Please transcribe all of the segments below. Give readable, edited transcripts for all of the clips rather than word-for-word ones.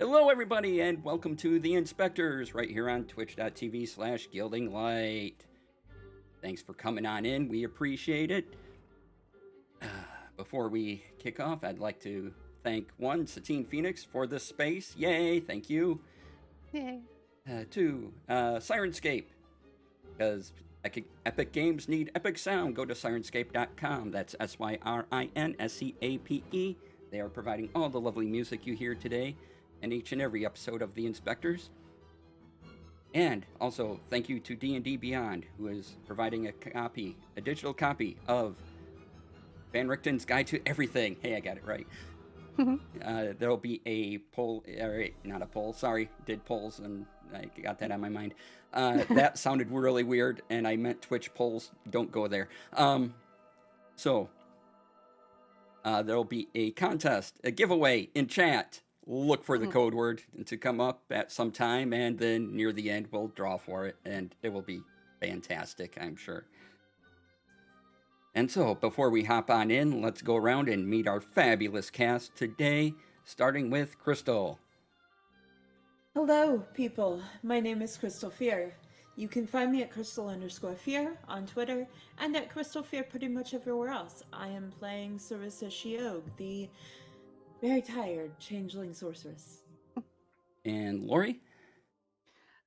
Hello, everybody, and welcome to the Inspectors right here on twitch.tv/Gilding Light. Thanks for coming on in. We appreciate it. Before we kick off, I'd like to thank Satine Phoenix for this space. Yay, thank you. Yay. Two, Sirenscape, because Epic Games need epic sound. Go to sirenscape.com. That's SYRINSCAPE. They are providing all the lovely music you hear today in each and every episode of The Inspectors. And also, thank you to D&D Beyond, who is providing a digital copy of Van Richten's Guide to Everything. Hey, I got it right. There'll be a poll, not a poll, sorry, did polls and I got that on my mind. That sounded really weird and I meant Twitch polls, don't go there. So, there'll be a contest, a giveaway in chat. Look for the code word to come up at some time, and then near the end, we'll draw for it, and it will be fantastic, I'm sure. And so, before we hop on in, let's go around and meet our fabulous cast today, starting with Crystal. Hello, people. My name is Crystal Fear. You can find me at Crystal_Fear on Twitter and at Crystal Fear pretty much everywhere else. I am playing Sarissa Shiog, the very tired changeling sorceress. And Lori?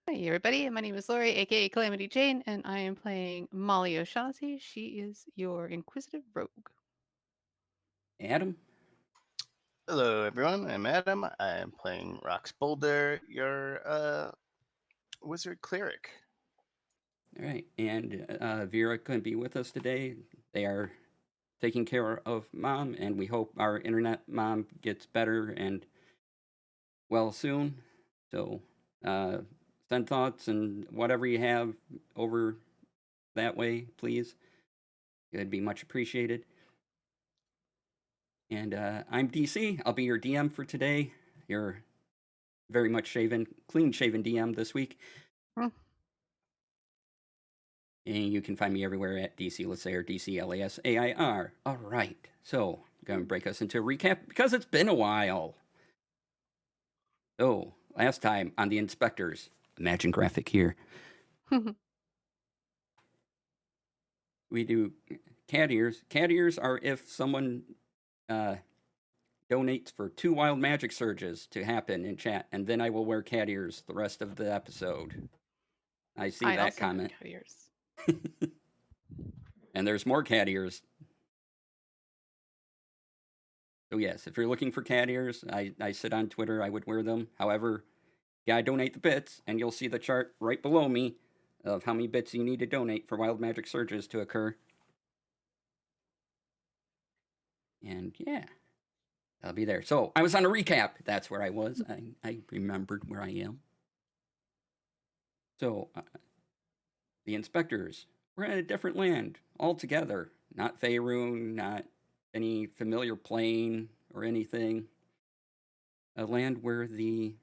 Hey everybody, my name is Lori, aka Calamity Jane, and I am playing Molly O'Shaughnessy. She is your inquisitive rogue. Adam? Hello, everyone. I'm Adam. I am playing Rox Boulder, your wizard cleric. All right, and Vera couldn't be with us today. They are taking care of Mom, and we hope our internet mom gets better and well soon. So send thoughts and whatever you have over that way, please. It'd be much appreciated. And I'm DC. I'll be your DM for today. Your very much clean shaven DM this week. And you can find me everywhere at DC Lasair, DCLASAIR. All right. So, going to break us into a recap because it's been a while. So, last time on the Inspectors, imagine graphic here. We do cat ears. Cat ears are if someone donates for 2 wild magic surges to happen in chat, and then I will wear cat ears the rest of the episode. I see I that also comment. Cat ears. And there's more cat ears. So yes, if you're looking for cat ears, I sit on Twitter, I would wear them. However, yeah, I donate the bits, and you'll see the chart right below me of how many bits you need to donate for wild magic surges to occur. And yeah, I'll be there. So I was on a recap. That's where I was. I remembered where I am. So the Inspectors, we're in a different land altogether. Not Faerun, not any familiar plane or anything. A land where the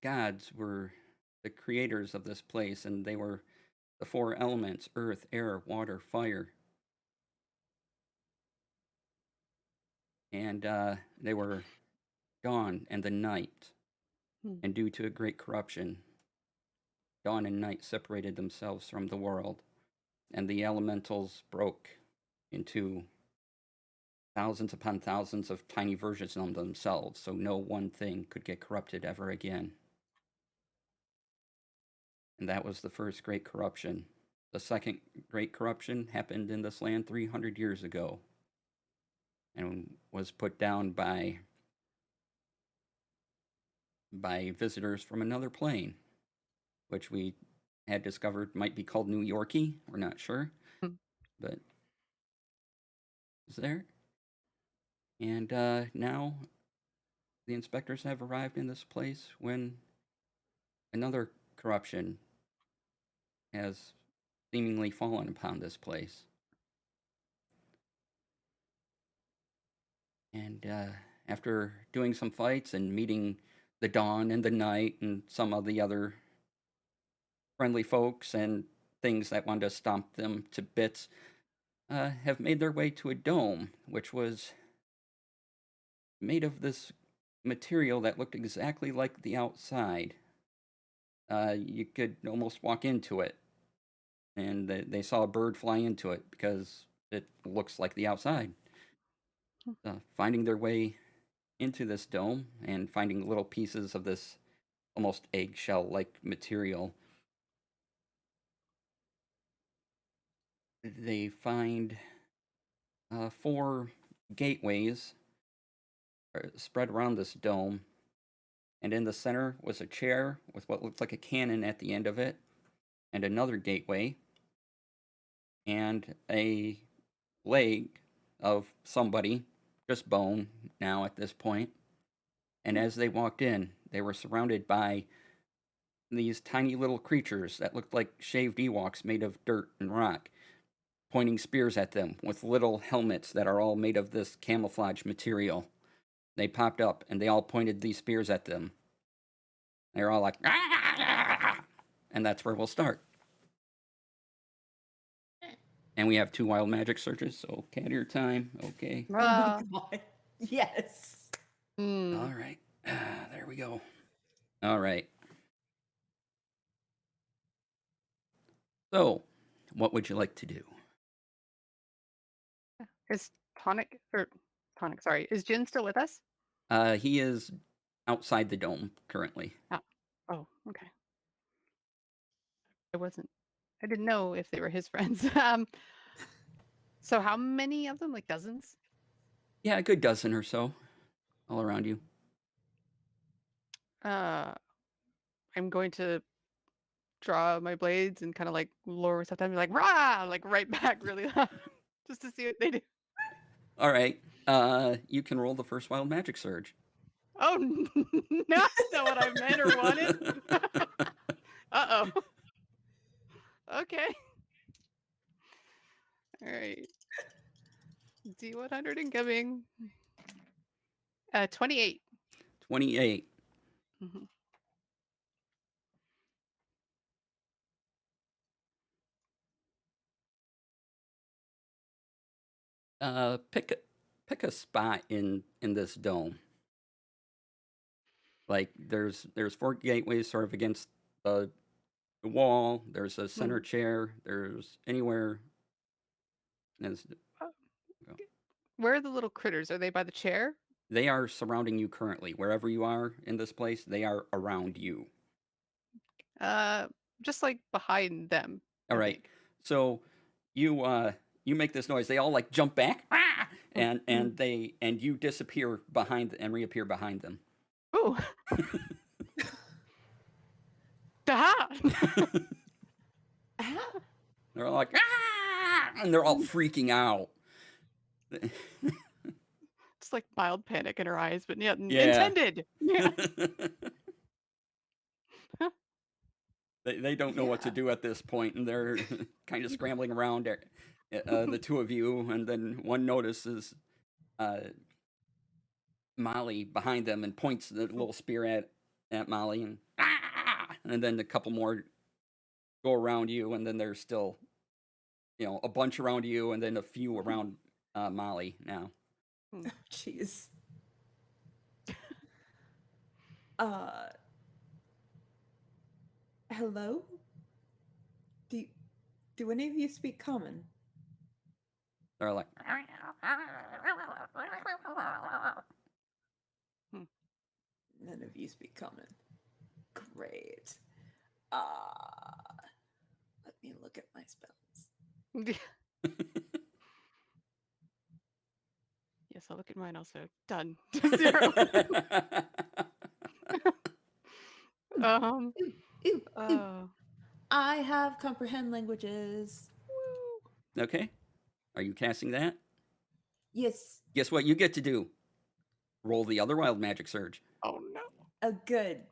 gods were the creators of this place, and they were the 4 elements: earth, air, water, fire. And they were dawn and the night. And due to a great corruption, dawn and night separated themselves from the world, and the elementals broke into thousands upon thousands of tiny versions of themselves, so no one thing could get corrupted ever again. And that was the first great corruption. The second great corruption happened in this land 300 years ago and was put down by visitors from another plane, which we had discovered might be called New Yorkie. We're not sure, but it's there. And now the Inspectors have arrived in this place when another corruption has seemingly fallen upon this place. And after doing some fights and meeting the dawn and the night and some of the other friendly folks and things that wanted to stomp them to bits, have made their way to a dome, which was made of this material that looked exactly like the outside. You could almost walk into it, and they saw a bird fly into it because it looks like the outside. Finding their way into this dome and finding little pieces of this almost eggshell like material, they find 4 gateways spread around this dome, and in the center was a chair with what looked like a cannon at the end of it, and another gateway, and a leg of somebody, just bone now at this point. And as they walked in, they were surrounded by these tiny little creatures that looked like shaved Ewoks made of dirt and rock, pointing spears at them with little helmets that are all made of this camouflage material. They popped up and they all pointed these spears at them. They were all like, "Ah!" And that's where we'll start. And we have 2 wild magic searches, so cat your time. Okay. Oh my god. Yes. All right. There we go. All right. So, what would you like to do? Is is Jin still with us? He is outside the dome currently. Oh, okay. I didn't know if they were his friends. So how many of them? Like dozens? Yeah, a good dozen or so all around you. I'm going to draw my blades and kind of like lower stuff down and be like, rah, like right back really loud just to see what they do. All right. You can roll the first wild magic surge. Oh, no, that's not what I meant or wanted. Uh-oh. Okay. All right. D100 incoming. 28. 28. Mhm. Pick a spot in this dome. Like there's 4 gateways sort of against the wall. There's a center chair. There's anywhere. There's, Where are the little critters? Are they by the chair? they are surrounding you currently. Wherever you are in this place, they are around you. Just like behind them. All I right. think. So you make this noise. They all like jump back, "Ah!" and you disappear behind and reappear behind them. Ooh. Aha! They're all like, "Ah!" and they're all freaking out. Just like mild panic in her eyes, but yeah, Yeah. intended. Yeah. They don't know what to do at this point, and they're kind of scrambling around the 2 of you, and then one notices Molly behind them and points the little spear at Molly, and and then a couple more go around you, and then there's still a bunch around you, and then a few around Molly now. Oh, jeez. Hello? Do any of you speak common? They're like, None of you speak common. Great. Let me look at my spells. Yes, I'll look at mine also. Done. 0. I have comprehend languages. Woo. Okay. Are you casting that? Yes. Guess what you get to do? Roll the other wild magic surge. Oh no. Oh, good.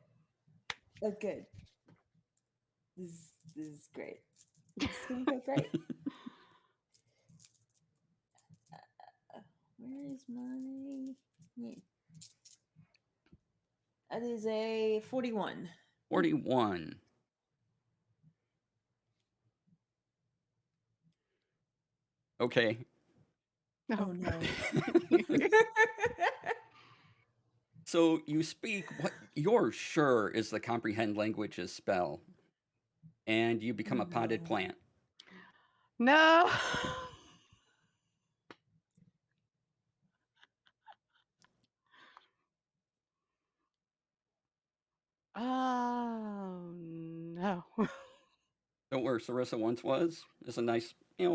Oh, good. This is great. It's gonna go great. Where is my? Yeah. That is a 41. 41. Okay. Oh no. So you speak what you're sure is the comprehend languages spell, and you become a potted No. plant. No. Oh no. So where Sarissa once was is a nice,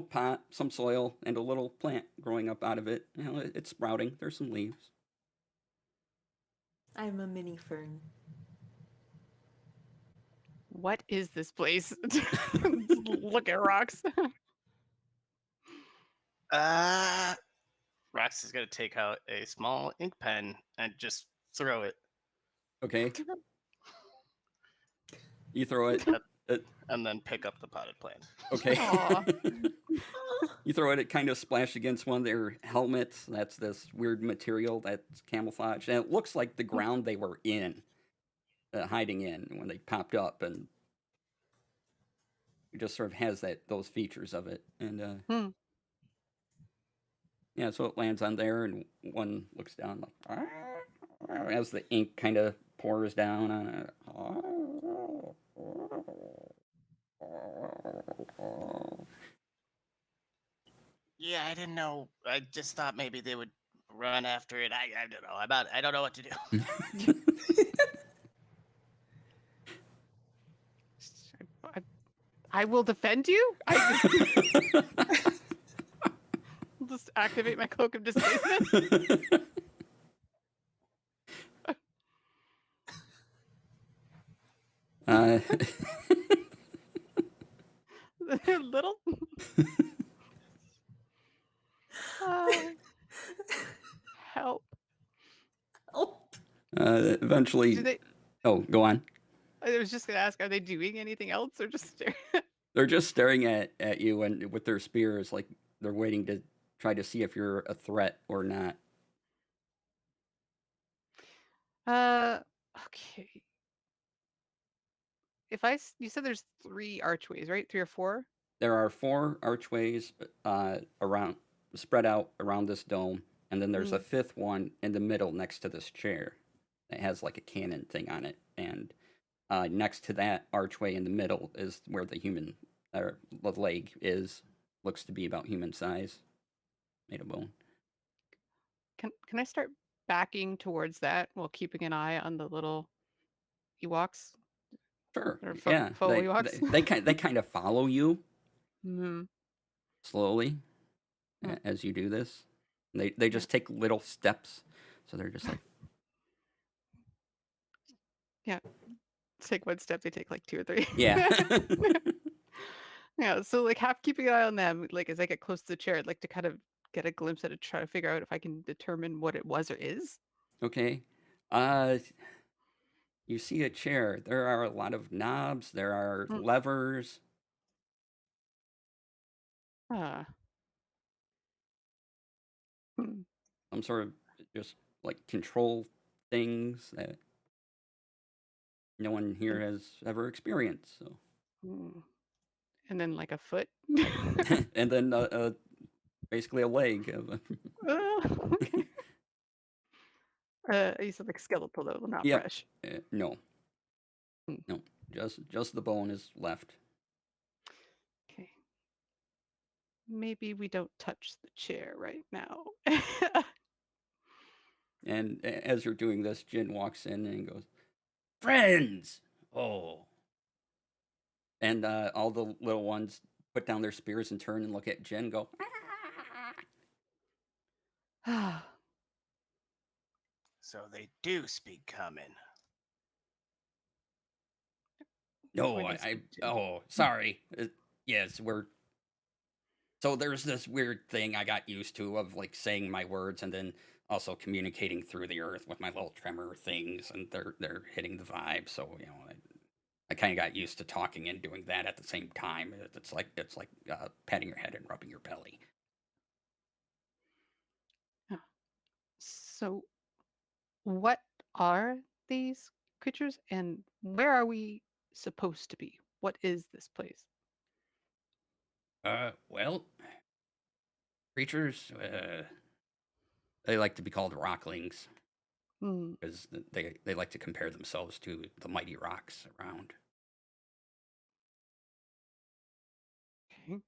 pot, some soil, and a little plant growing up out of it. It's sprouting. There's some leaves. I'm a mini fern. What is this place? Look at rocks. Rox is gonna take out a small ink pen and just throw it, Okay. You throw it. and then pick up the potted plant. Okay. Aw. You throw it, it kind of splash against one of their helmets. That's this weird material that's camouflage. And it looks like the ground they were in, hiding in when they popped up. And it just sort of has those features of it. And Hmm. yeah, so it lands on there, and one looks down like, as the ink kind of pours down on it. Yeah, I didn't know. I just thought maybe they would run after it. I don't know. I don't know what to do. I will defend you. I will just activate my cloak of displacement. uh, They're little. Help. Oh, eventually, Do they? oh, go on. I was just gonna ask, are they doing anything else or just staring? They're just staring at you and with their spears, like they're waiting to try to see if you're a threat or not. Okay. You said there's 3 archways, right? 3 or 4? There are 4 archways around spread out around this dome, and then there's a 5th one in the middle next to this chair that has like a cannon thing on it. And next to that archway in the middle is where the leg is. Looks to be about human size, made of bone. Can I start backing towards that while keeping an eye on the little Ewoks Sure, or yeah. faux Ewoks? They kind of follow you Hmm. slowly Hmm. as you do this. They just take little steps, so they're just like, Yeah. Take one step, they take like 2 or 3. yeah. Yeah. So like half keeping an eye on them, like as I get close to the chair, I'd like to kind of get a glimpse at it, try to figure out if I can determine what it was or is. Okay. You see a chair. There are a lot of knobs. There are Hmm. levers. Ah. Hmm. Some sort of just like control things that no one here And, has ever experienced. So, hmm. And then like a foot. and then basically a leg. Okay. You said like skeletal though, not Yep. fresh. No, Hmm. no. Just the bone is left. Okay. Maybe we don't touch the chair right now. And as you're doing this, Jin walks in and goes, "Friends!" Oh. And all the little ones put down their spears and turn and look at Jin and go, So they do speak common. "No, When you speak to. oh, sorry. Yes, so there's this weird thing I got used to of like saying my words and then also communicating through the earth with my little tremor things, and they're hitting the vibe. So I kind of got used to talking and doing that at the same time. It's like patting your head and rubbing your belly. Huh. So, what are these creatures and where are we supposed to be? What is this place? Well, creatures, they like to be called rocklings. Mm, because they like to compare themselves to the mighty rocks around. okay.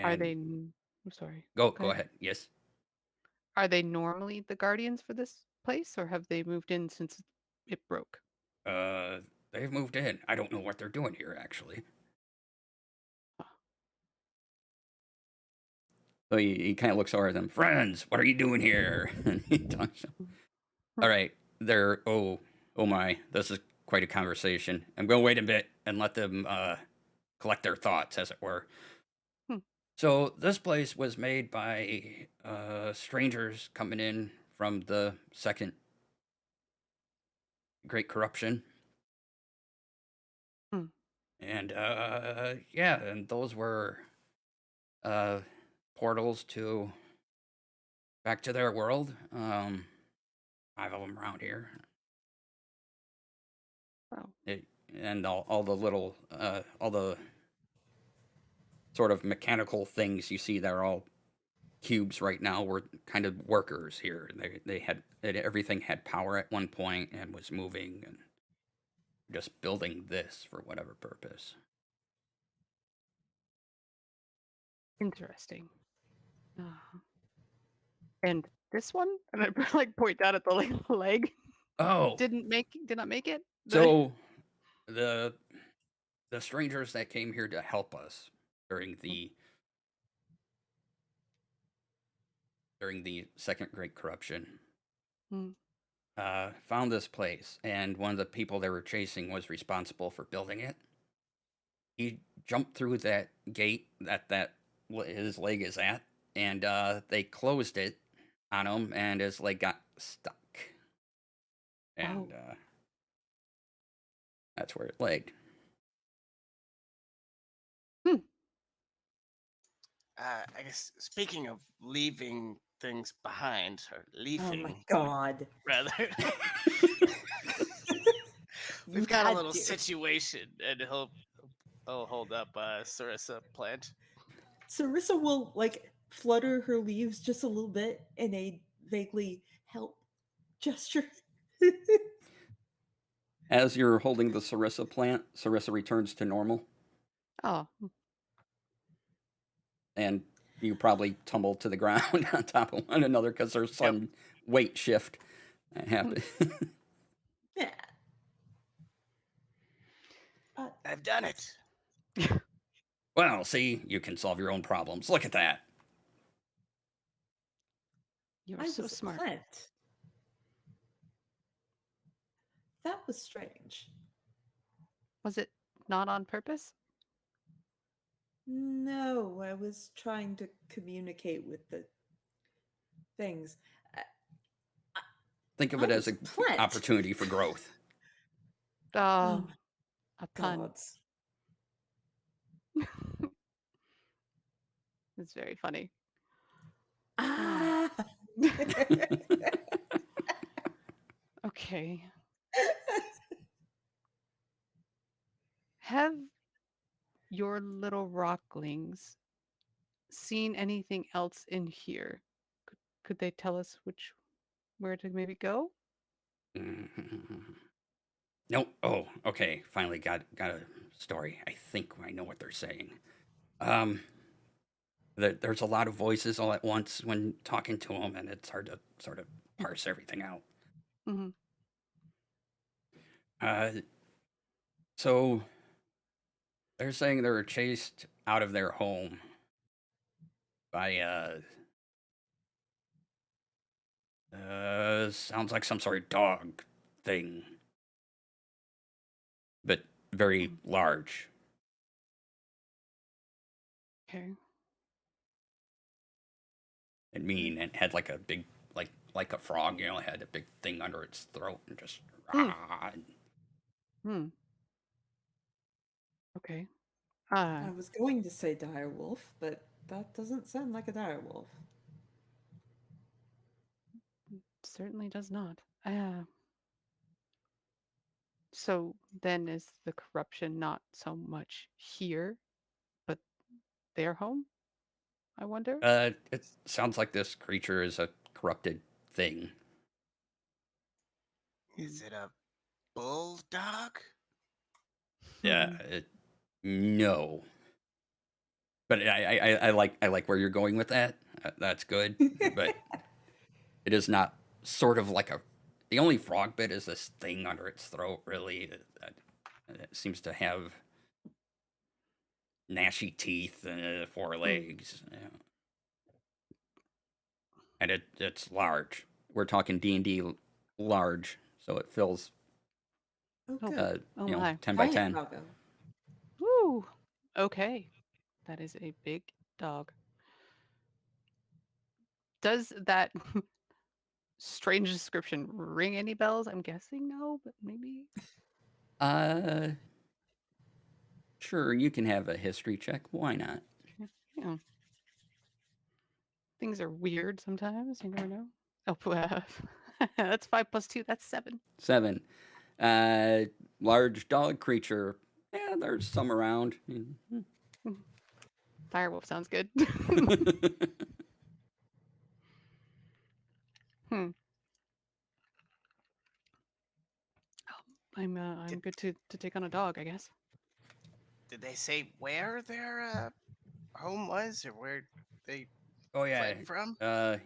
Are they? And I'm sorry. go Go go ahead. ahead. Yes. Are they normally the guardians for this place, or have they moved in since it broke? Uh, they've moved in. I don't know what they're doing here actually. Huh. So he kind of looks over at them. Friends, what are you doing here? And he talks to them. Mm, All right, they're oh my, this is quite a conversation. I'm going to wait a bit and let them collect their thoughts, as it were. hmm, So this place was made by strangers coming in from the second Great Corruption, hmm. and yeah, and those were uh, portals to back to their world. 5 of them around here. Wow. It, and all the little all the sort of mechanical things you see that are all cubes right now were kind of workers here. They had everything had power at one point and was moving and just building this for whatever purpose. Interesting. And this one, and I like point down at the leg. Oh, Did not make it. so the the strangers that came here to help us during the second Great Corruption Mm. found this place, and one of the people they were chasing was responsible for building it. He jumped through that gate that his leg is at, and they closed it on him, and his leg got stuck, Oh. and that's where it laid. Hmm. I guess speaking of leaving things behind, or Oh my leafing god. rather, You we've got a had little to. situation, and he'll hold up Sarissa plant. Sarissa will like flutter her leaves just a little bit in a vaguely help gesture. As you're holding the Sarissa plant, Sarissa returns to normal, Oh. and you probably tumble to the ground on top of one another because there's Yep, some weight shift that Hmm. happened. Yeah. I've done it. Well, see, you can solve your own problems. Look at that. You are I so was a smart. plant. That was strange. Was it not on purpose? No, I was trying to communicate with the things. I, Think of I it as was a an plant. opportunity for growth. Oh Oh, my a pun. gods. It's very funny. Ah. Okay. Have your little rocklings seen anything else in here? Could they tell us where to maybe go? Nope. Oh, okay. Finally got a story. I think I know what they're saying. Um, there's a lot of voices all at once when talking to them, and it's hard to sort of parse everything out. Mm-hmm. Uh, so they're saying they were chased out of their home by sounds like some sort of dog thing, but very large. Okay. And mean, and had like a big like a frog, it had a big thing under its throat and just Mm. rah. Hmm. Okay. I was going to say direwolf, but that doesn't sound like a direwolf. Certainly does not. So then is the corruption not so much here, but their home? I wonder. It sounds like this creature is a corrupted thing. Is it a bulldog? Yeah, no. But I like where you're going with that. That's good. But it is not sort of like a. The only frog bit is this thing under its throat. Really, it seems to have gnashy teeth and 4 legs, and it's large. We're talking D&D large, so it fills Oh, Oh. good. Oh you know my. 10 by Hi, 10. Chicago. Woo. Okay. That is a big dog. Does that strange description ring any bells? I'm guessing no, but maybe. Uh, sure, you can have a history check. Why not? Yeah. Things are weird sometimes. You never know. Oh, that's 5 plus 2. That's 7. 7. Large dog creature. Yeah, there's some around. Direwolf sounds good. hmm. I'm good to take on a dog, I guess. Did they say where their home was, or where they Oh yeah. fled from?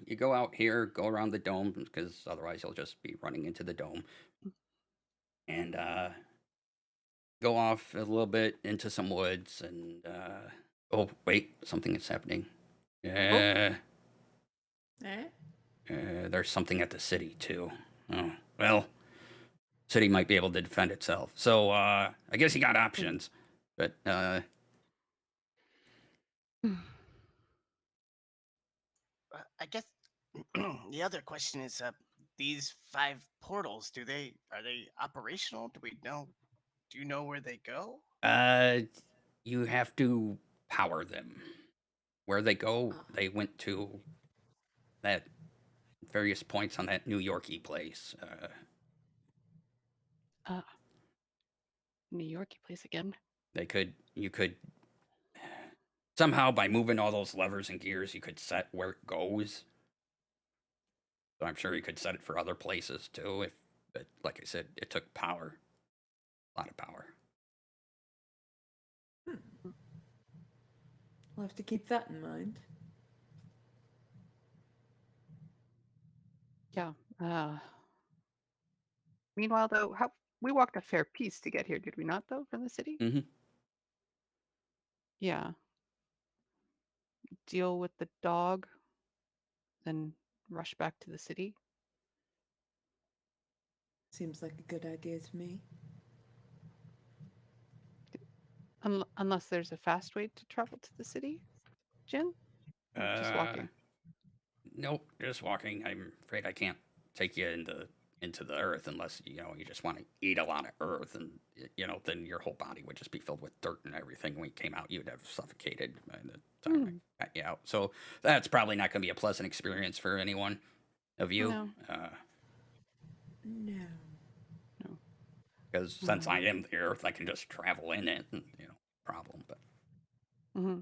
You go out here, go around the dome, because otherwise you'll just be running into the dome. And go off a little bit into some woods, and oh wait, something is happening. Eh? There's something at the city too. Oh well, city might be able to defend itself. So I guess you got options, but I guess the other question is, these 5 portals, are they operational? Do you know where they go? you have to power them. Where they go, Oh. they went to that various points on that New Yorkie place. New Yorkie place again. You could somehow by moving all those levers and gears, you could set where it goes. So I'm sure you could set it for other places too. But like I said, it took power, a lot of power. We'll have to keep that in mind. Yeah. Meanwhile, though, how we walked a fair piece to get here, did we not? Though from the city. Mm-hmm. Yeah. Deal with the dog, then rush back to the city. Seems like a good idea to me. Unless there's a fast way to travel to the city, Jin? Or just walking. Nope, just walking. I'm afraid I can't take you into the earth unless you just want to eat a lot of earth, and then your whole body would just be filled with dirt and everything. When you came out, you'd have suffocated by the time I got you out. So that's probably not going to be a pleasant experience for anyone of you. No. No. Because since I am the earth, I can just travel in it, and, problem. But Mm-hmm.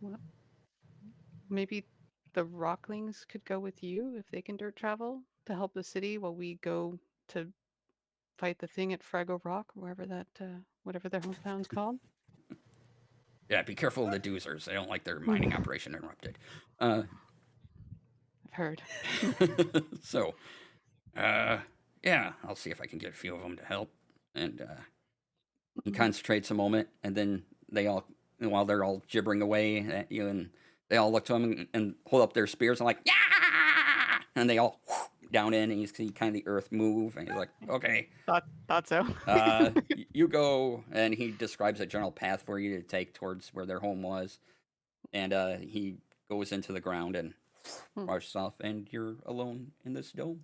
Well, maybe the Rocklings could go with you if they can dirt travel to help the city while we go to fight the thing at Fraggle Rock, wherever that, whatever their hometown's called. yeah, be careful of the doozers. They don't like their mining operation interrupted. I've heard. So, yeah, I'll see if I can get a few of them to help. And he concentrates a moment, and then while they're all gibbering away at you, and they all look to him and hold up their spears and like, yeah! And they all down in, and you see kind of the earth move, and he's like, okay. Thought so. You go, and he describes a general path for you to take towards where their home was. And he goes into the ground and rushes off, and you're alone in this dome.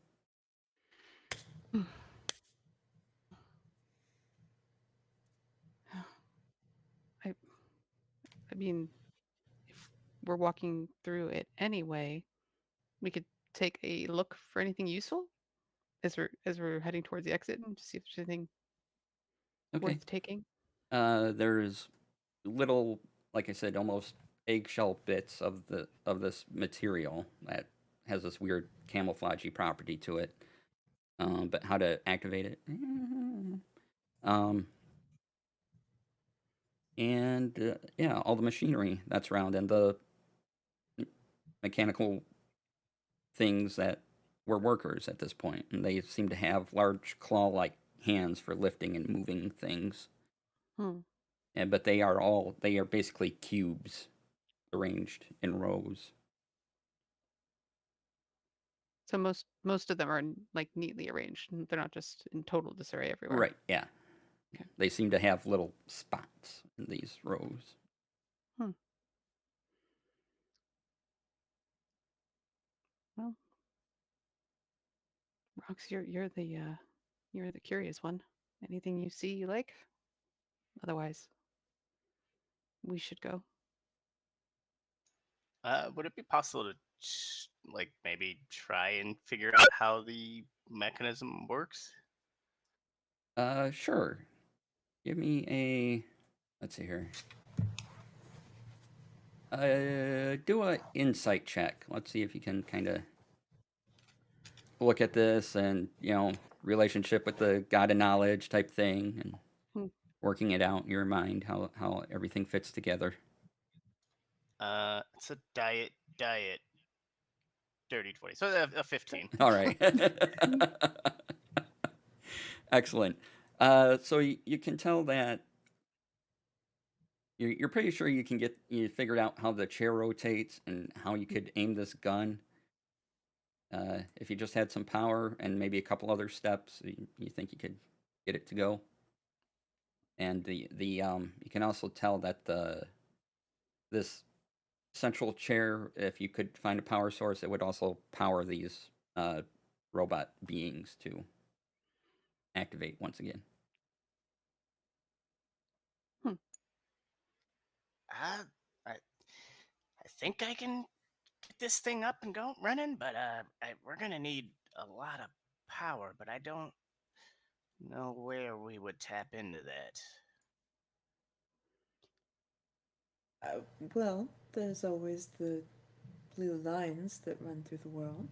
I mean, if we're walking through it anyway, we could take a look for anything useful as we're heading towards the exit and just see if there's anything Okay. worth taking. There's little, like I said, almost eggshell bits of this material that has this weird camouflagey property to it. But how to activate it? And yeah, all the machinery that's around and the mechanical things that were workers at this point, and they seem to have large claw-like hands for lifting and moving things. Hmm. But they are basically cubes arranged in rows. So most of them are like neatly arranged. They're not just in total disarray everywhere. Right, yeah. Okay. They seem to have little spots in these rows. Hmm. Well, Rox, you're the curious one. Anything you see you like? Otherwise, we should go. Would it be possible to like maybe try and figure out how the mechanism works? Sure. Give me a. Let's see here. Do a insight check. Let's see if you can kind of look at this and relationship with the god of knowledge type thing and Hmm. working it out in your mind how everything fits together. It's a diet, dirty 20. So a 15. All right. Excellent. So you can tell that you're pretty sure you figured out how the chair rotates and how you could aim this gun. If you just had some power and maybe a couple other steps, you think you could get it to go. And you can also tell that this central chair, if you could find a power source, it would also power these robot beings to activate once again. I I think I can get this thing up and go running, but we're gonna need a lot of power. But I don't know where we would tap into that. Well, there's always the blue lines that run through the world.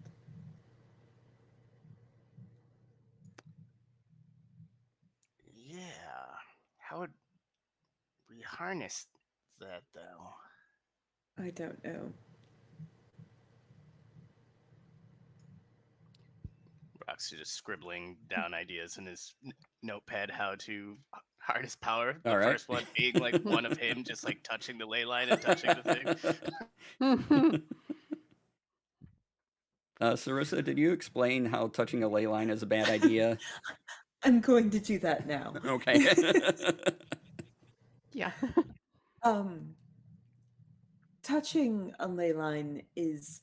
Yeah, how would we harness that though? I don't know. Roxy just scribbling down ideas in his notepad how to harness power. The All right. first one being like one of him just like touching the ley line and touching the thing. Sarissa, did you explain how touching a ley line is a bad idea? I'm going to do that now. Okay. Yeah. Touching a ley line is,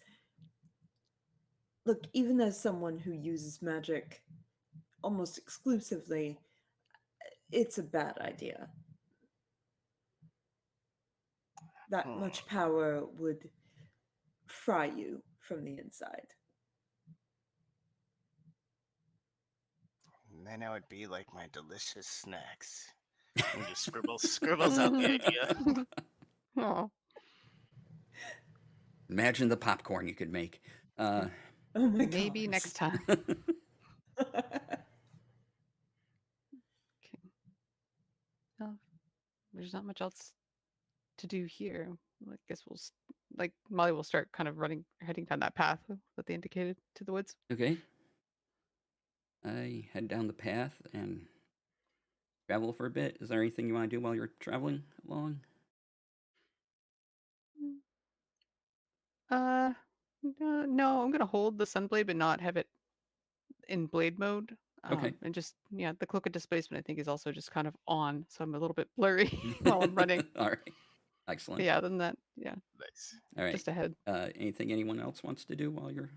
look, even as someone who uses magic almost exclusively, it's a bad idea. That much power would fry you from the inside. And then I would be like my delicious snacks. And just scribbles out the idea. Oh. Imagine the popcorn you could make. Oh my god. Maybe next time. Okay. Well, there's not much else to do here. I guess like Molly will start kind of heading down that path that they indicated to the woods. Okay. I head down the path and travel for a bit. Is there anything you want to do while you're traveling along? No, I'm gonna hold the sunblade but not have it in blade mode. Okay. And just the cloak of displacement I think is also just kind of on, so I'm a little bit blurry while I'm running. All right. Excellent. But yeah, other than that, yeah, Nice. All right. just ahead. Anything anyone else wants to do while you're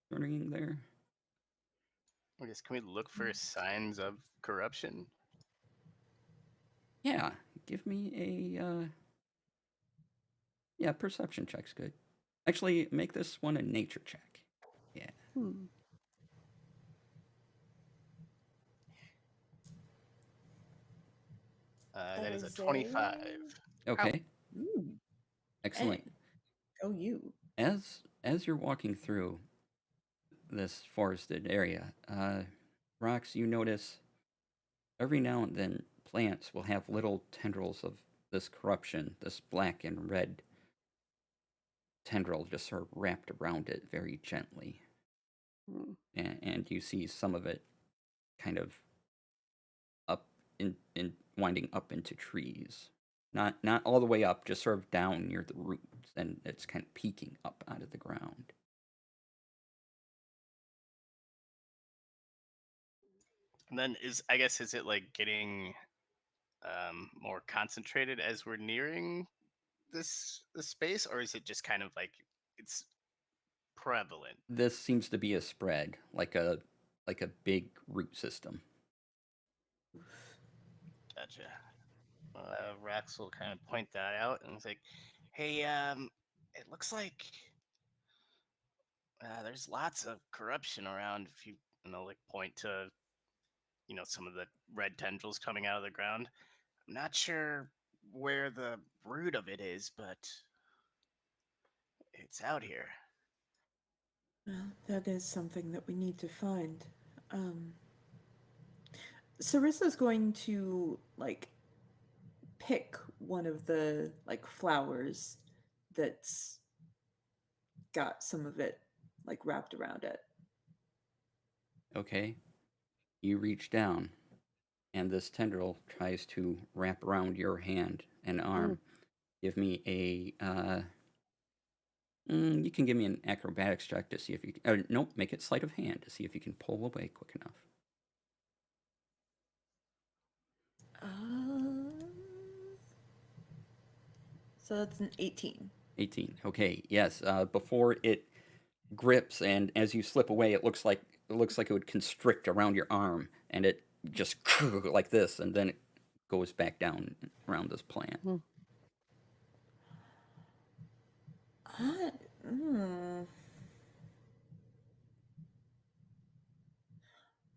running there? I guess can we look for signs of corruption? Yeah. Give me a perception check's good. Actually, make this one a nature check. Yeah. That is a Jose? 25. Okay. Ooh. Excellent. Hey, go you. As you're walking through this forested area, Rox, you notice every now and then plants will have little tendrils of this corruption, this black and red tendril just sort of wrapped around it very gently. Mm. And you see some of it kind of up in winding up into trees. Not all the way up, just sort of down near the roots, and it's kind of peeking up out of the ground. And then is it like getting more concentrated as we're nearing this space, or is it just kind of like it's prevalent? This seems to be a spread, like a big root system. Gotcha. Rax will kind of point that out, and it's like, "Hey, it looks like there's lots of corruption around. If you like point to some of the red tendrils coming out of the ground. I'm not sure where the root of it is, but it's out here." Well, that is something that we need to find. Sarissa's going to like pick one of the like flowers that's got some of it like wrapped around it. Okay, you reach down, and this tendril tries to wrap around your hand and arm. Give me a. You can give me an acrobatics check to see if you can. Nope, make it sleight of hand to see if you can pull away quick enough. So that's an 18. 18. Okay, yes. Before it grips, and as you slip away, it looks like it would constrict around your arm, and it just like this, and then it goes back down around this plant.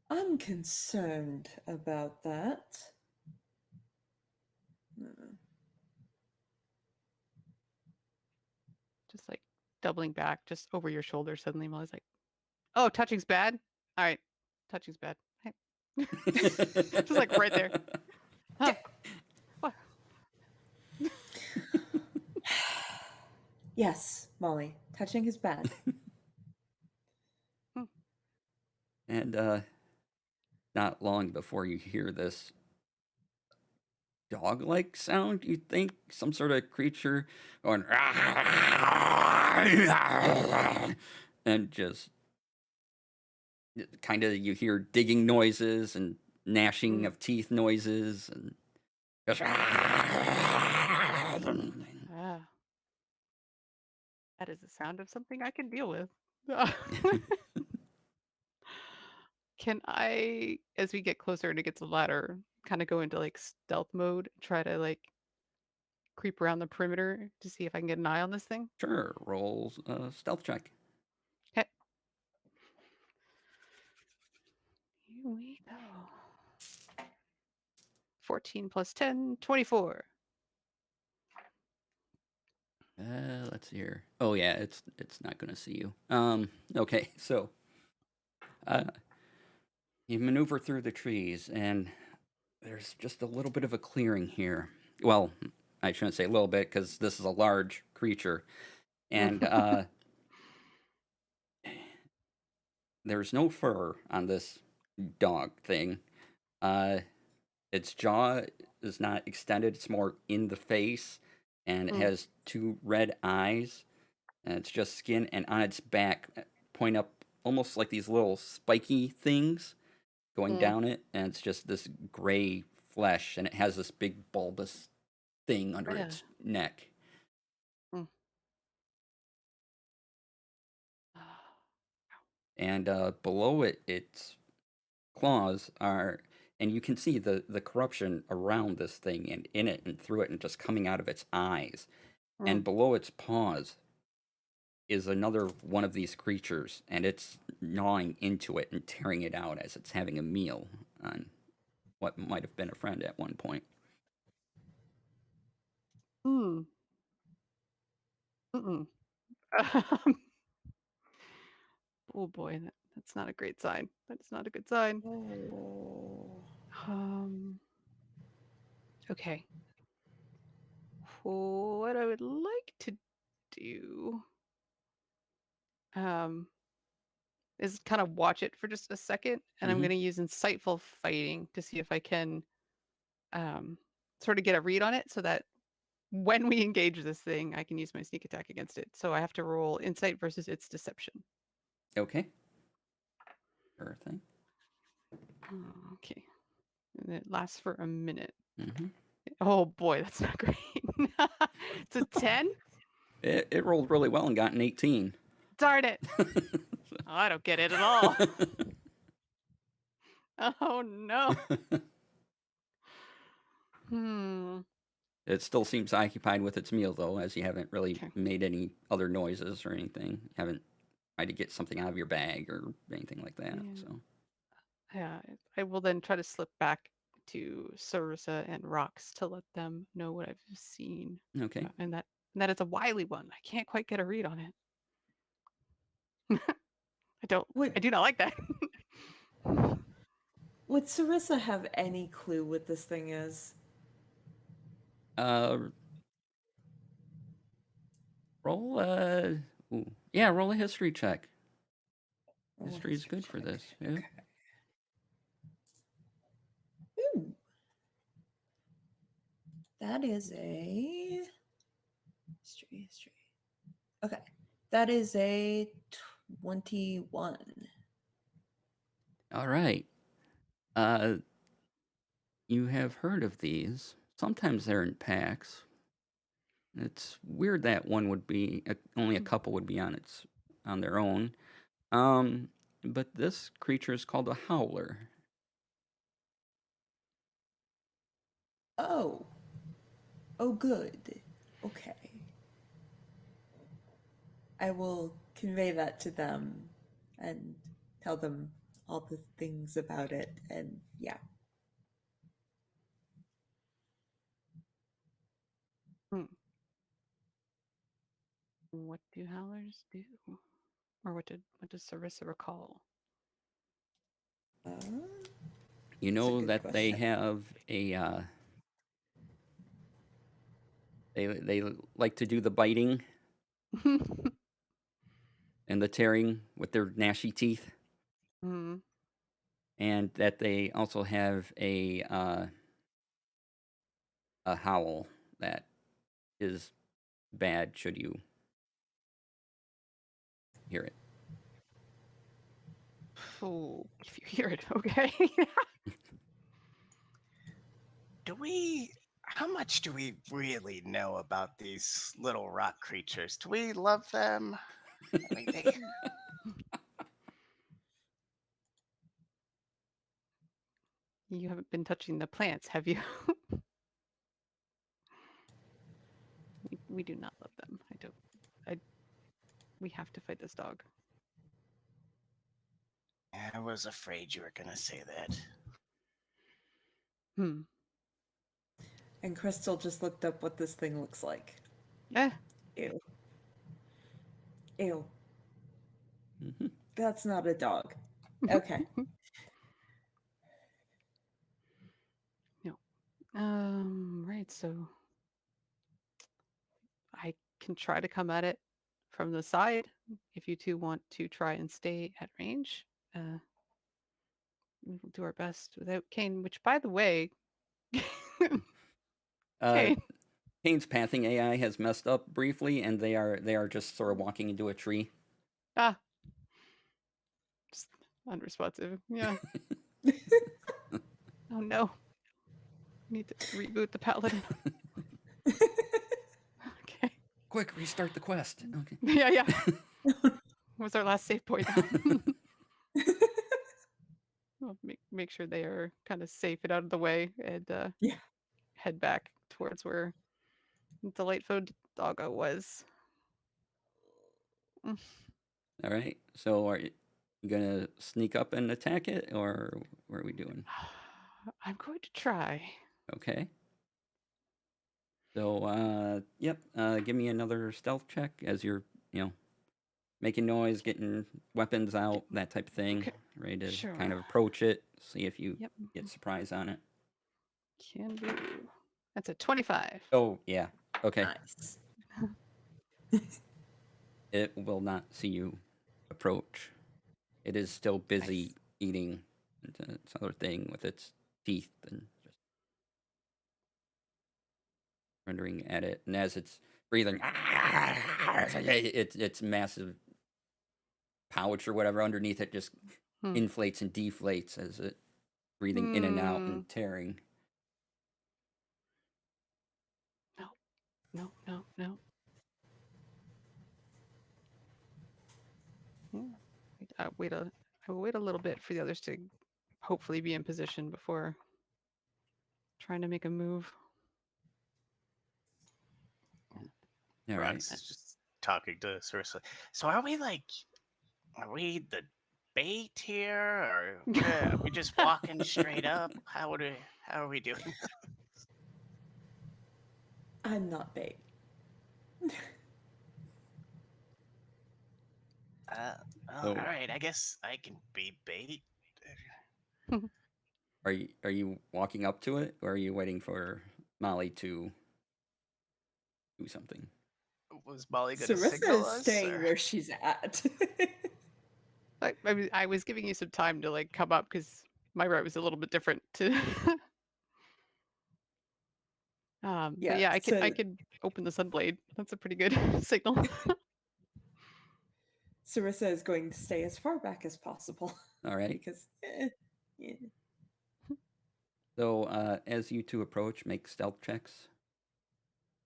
I'm concerned about that. Just like doubling back, just over your shoulder. Suddenly, Molly's like, "Oh, touching's bad. All right, touching's bad." Hey. Just like right there. Huh. What? Yes, Molly, touching is bad. And not long before you hear this dog-like sound, you think some sort of creature going and just kind of you hear digging noises and gnashing of teeth noises and just Ah, that is the sound of something I can deal with. Can I, as we get closer and it gets louder, kind of go into like stealth mode, try to like creep around the perimeter to see if I can get an eye on this thing? Sure, roll stealth check. Okay. Here we go. 14 plus 10, 24. Let's see here. Oh yeah, it's not gonna see you. Okay, so you maneuver through the trees, and there's just a little bit of a clearing here. Well, I shouldn't say a little bit because this is a large creature, and there's no fur on this dog thing. Its jaw is not extended; it's more in the face, and it has two red eyes, and it's just skin. And on its back, point up almost like these little spiky things going down it, and it's just this gray flesh, and it has this big bulbous thing under its neck. And below it, its claws are, and you can see the corruption around this thing and in it and through it and just coming out of its eyes. And below its paws is another one of these creatures, and it's gnawing into it and tearing it out as it's having a meal on what might have been a friend at one point. Mm-mm. Oh boy, that's not a great sign. That is not a good sign. Oh. Okay. What I would like to do is kind of watch it for just a second, and I'm Mhm. going to use insightful fighting to see if I can sort of get a read on it, so that when we engage this thing, I can use my sneak attack against it. So I have to roll insight versus its deception. Okay. Sure thing. Okay. And it lasts for a minute. Mm-hmm. Oh boy, that's not great. It's a 10? It rolled really well and got an 18. Darn it. Oh, I don't get it at all. Oh no. Hmm. It still seems occupied with its meal, though, as you haven't really Okay. made any other noises or anything. You haven't tried to get something out of your bag or anything like that. Yeah. So, Yeah. I will then try to slip back to Sarissa and Rox to let them know what I've seen. okay. And that it's a wily one. I can't quite get a read on it. Would I do not like that. would Sarissa have any clue what this thing is? Uh, roll roll a history check. Roll a History is good for check. this. Yeah. Okay. Ooh. That is a history. Okay. That is a 21. All right. You have heard of these. Sometimes they're in packs. It's weird that one would be only a couple would be on their own. Um, but this creature is called a howler. Oh. Oh, good. Okay. I will convey that to them and tell them all the things about it. And yeah. Hmm. What do howlers do? Or what does Sarissa recall? Uh, You that's a know good that they question. have they like to do the biting and the tearing with their gnashy teeth, Hmm. and that they also have a howl that is bad should you hear it. Oh, if you hear it, okay. Do we? How much do we really know about these little rock creatures? Do we love them? I mean, they. You haven't been touching the plants, have you? We do not love them. I don't. I. We have to fight this dog. I was afraid you were gonna say that. Hmm. And Crystal just looked up what this thing looks like. Eh. Ew. Ew. Hmm. That's not a dog. Okay. No. Right. So I can try to come at it from the side if you two want to try and stay at range. We will do our best without Kane, which, by the way, Uh, Kane. Kane's pathing AI has messed up briefly, and they are just sort of walking into a tree. Ah, just unresponsive. Yeah. Oh no. Need to reboot the paladin. Okay. Quick, restart the quest. Okay. Yeah, yeah. What's our last save point now? I'll make sure they are kind of safe and out of the way, and Yeah. head back towards where Delightful Doggo was. Mm. All right. So are you gonna sneak up and attack it, or what are we doing? I'm going to try. Okay. So, yep. Give me another stealth check as you're, making noise, getting weapons out, that type of thing. Okay. Ready to Sure. kind of approach it, see if you Yep. get surprised on it. Can do. That's a 25. Oh, yeah. Okay. Nice. It will not see you approach. It is still busy Nice. eating its other thing with its teeth and just rendering at it. And as it's breathing, its massive pouch or whatever underneath it just Hmm. inflates and deflates as it breathing in and out and tearing. No. Yeah. I will wait a little bit for the others to hopefully be in position before trying to make a move. All Rox right. is just talking to Sarissa. So are we the bait here, or what are we just walking straight up? How are we doing? I'm not bait. Well, So- all right. I guess I can be bait. Are you walking up to it, or are you waiting for Molly to do something? Was Molly going to Sarissa signal is us? staying or- where she's at. I was giving you some time to like come up because my route was a little bit different to. But Yeah, yeah, I so- could open the sunblade. That's a pretty good signal. Sarissa is going to stay as far back as possible All right. because, yeah. So as you two approach, make stealth checks.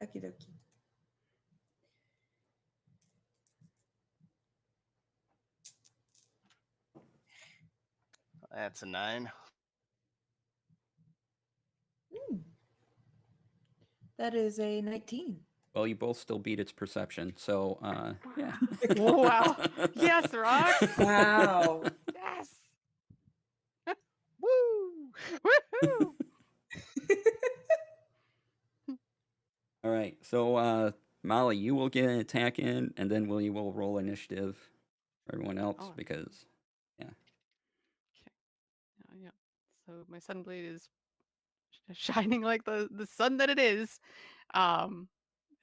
Okie dokie. That's a 9. That is a 19. Well, you both still beat its perception, so yeah. Wow. Yes, Rock. Wow. Yes. Woo! Woohoo. All right. So Molly, you will get an attack in, and then Willie will roll initiative for everyone else Oh. because Yeah. So my sunblade is shining like the sun that it is.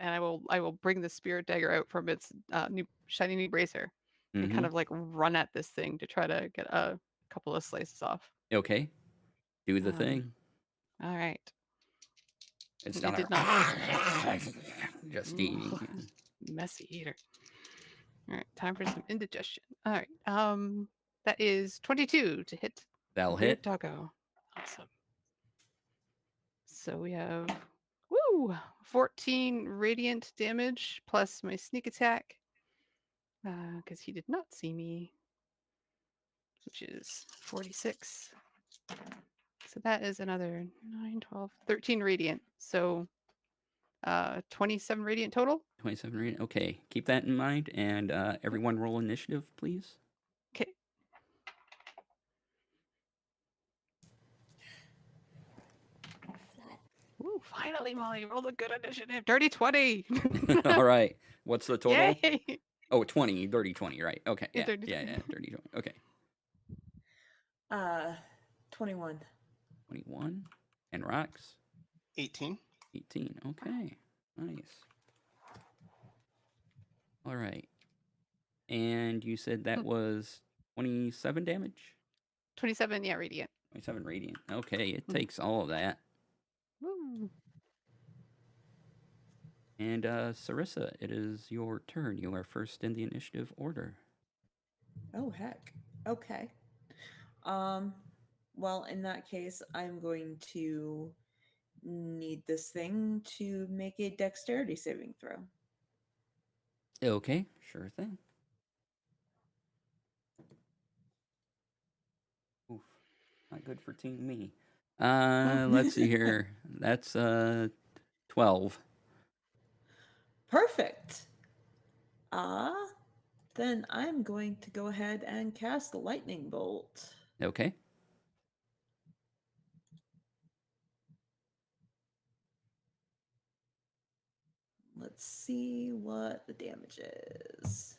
And I will bring the spirit dagger out from its new shiny new bracer and kind of like run at this thing to try to get a couple of slices off. Okay. Do the Um, thing. All right. It's It not did just eating. Messy eater. All right, time for some indigestion. All right. That is 22 to hit. That'll Weird hit. doggo. Awesome. So we have 14 radiant damage plus my sneak attack. Because he did not see me, which is 46. So that is another 9, 12, 13 radiant. So 27 radiant total. 27 radiant. Okay. Keep that in mind, and everyone roll initiative, please. Okay. Ooh, finally, Molly rolled a good initiative. Dirty 20. All right. What's the total? Yay. Oh, 20. Dirty 20, right. Okay. Yeah, Yeah. dirty Yeah. 20. Yeah. Dirty 20. Okay. 21. 21. And rocks? 18. 18. Okay. Nice. All right. And you said that was 27 damage? 27, yeah, radiant. 27 radiant. Okay. It takes all of that. Woo. And Sarissa, it is your turn. You are first in the initiative order. Oh, heck. Okay. Well, in that case, I'm going to need this thing to make a dexterity saving throw. Okay. Sure thing. Oof. Not good for Team Me. Let's see here. That's 12. Perfect. Then I'm going to go ahead and cast the lightning bolt. Okay. Let's see what the damage is.